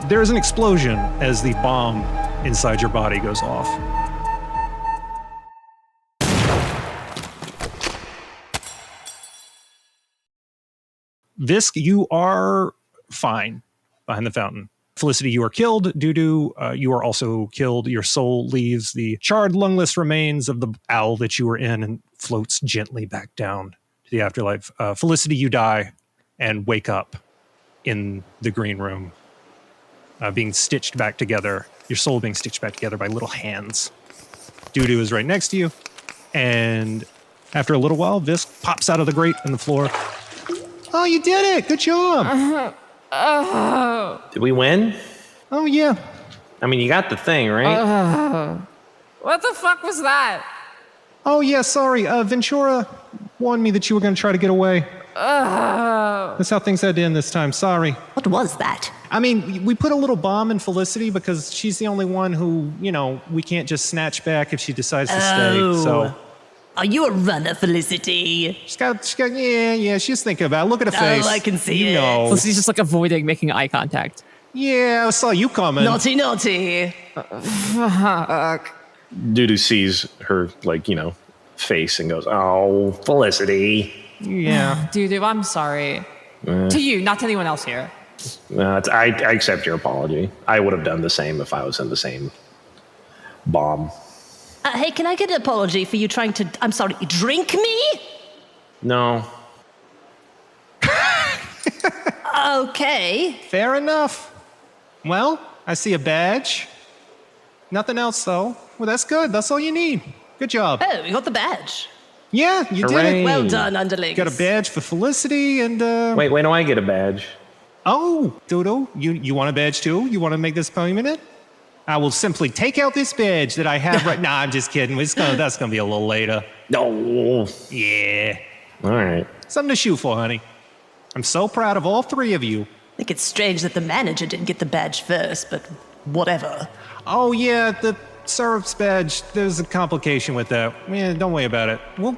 there is an explosion as the bomb inside your body goes off. Visk, you are fine behind the fountain. Felicity, you are killed. Doodoo, you are also killed. Your soul leaves the charred, lungless remains of the owl that you were in and floats gently back down to the afterlife. Felicity, you die and wake up in the green room, being stitched back together. Your soul being stitched back together by little hands. Doodoo is right next to you, and after a little while, Visk pops out of the grate in the floor. Oh, you did it! Good job! Did we win? Oh, yeah. I mean, you got the thing, right? What the fuck was that? Oh, yeah, sorry. Ventura warned me that you were going to try to get away. That's how things had to end this time. Sorry. What was that? I mean, we put a little bomb in Felicity because she's the only one who, we can't just snatch back if she decides to stay. So Are you a runner, Felicity? she's got, she's thinking about it. Look at her face. I can see you it. know. Felicity's just like avoiding making eye contact. Yeah, I saw you coming. Naughty, naughty. Doodoo sees her, face and goes, "Oh, Felicity." Yeah. Doodoo, I'm sorry. To you, not to anyone else here. I accept your apology. I would have done the same if I was in the same bomb. Hey, can I get an apology for you trying to, drink me? No. Okay. Fair enough. Well, I see a badge. Nothing else, though. Well, that's good. That's all you need. Good job. Oh, you got the badge. Yeah, you did Hooray. it. Well done, underlings. Got a badge for Felicity and, Wait, when do I get a badge? Oh, Doodoo, you want a badge too? You want to make this permanent? I will simply take out this badge that I have right now. I'm just kidding. That's gonna be a little later. No. Yeah. All right. Something to shoot for, honey. I'm so proud of all three of you. I think it's strange that the manager didn't get the badge first, but whatever. Oh yeah, the Syrup's badge. There's a complication with that. Yeah, don't worry about it. We'll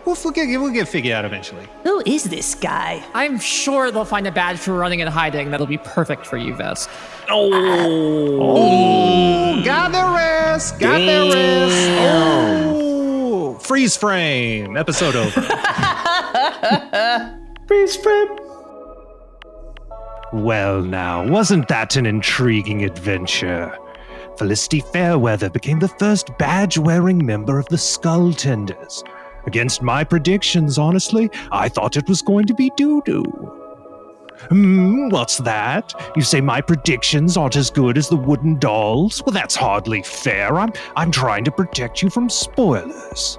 get figured out eventually. Who is this guy? I'm sure they'll find a badge for running and hiding that'll be perfect for you, Visk. Oh, got the rest. Got the rest. Oh, freeze frame. Episode over. Freeze frame. Well, now, wasn't that an intriguing adventure? Felicity Fairweather became the first badge-wearing member of the Skulltenders. Against my predictions, honestly, I thought it was going to be Doodoo. What's that? You say my predictions aren't as good as the wooden dolls? Well, that's hardly fair. I'm trying to protect you from spoilers.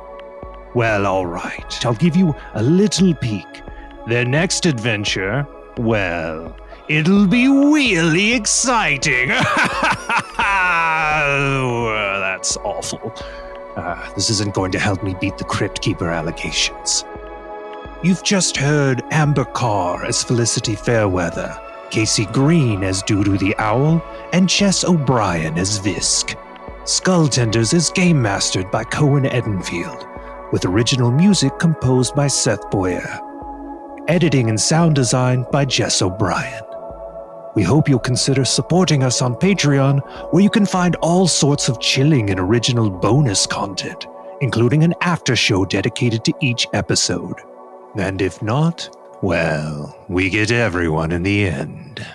Well, all right. I'll give you a little peek. Their next adventure, well, It'll be really exciting. That's awful. This isn't going to help me beat the Crypt Keeper allegations. You've just heard Amber Carr as Felicity Fairweather, Casey Green as Doodoo the Owl, and Jess O'Brien as Visk. Skulltenders is game mastered by Cohen Edenfield, with original music composed by Seth Boyer. Editing and sound design by Jess O'Brien. We hope you'll consider supporting us on Patreon, where you can find all sorts of chilling and original bonus content, including an after show dedicated to each episode. And if not, well, we get everyone in the end.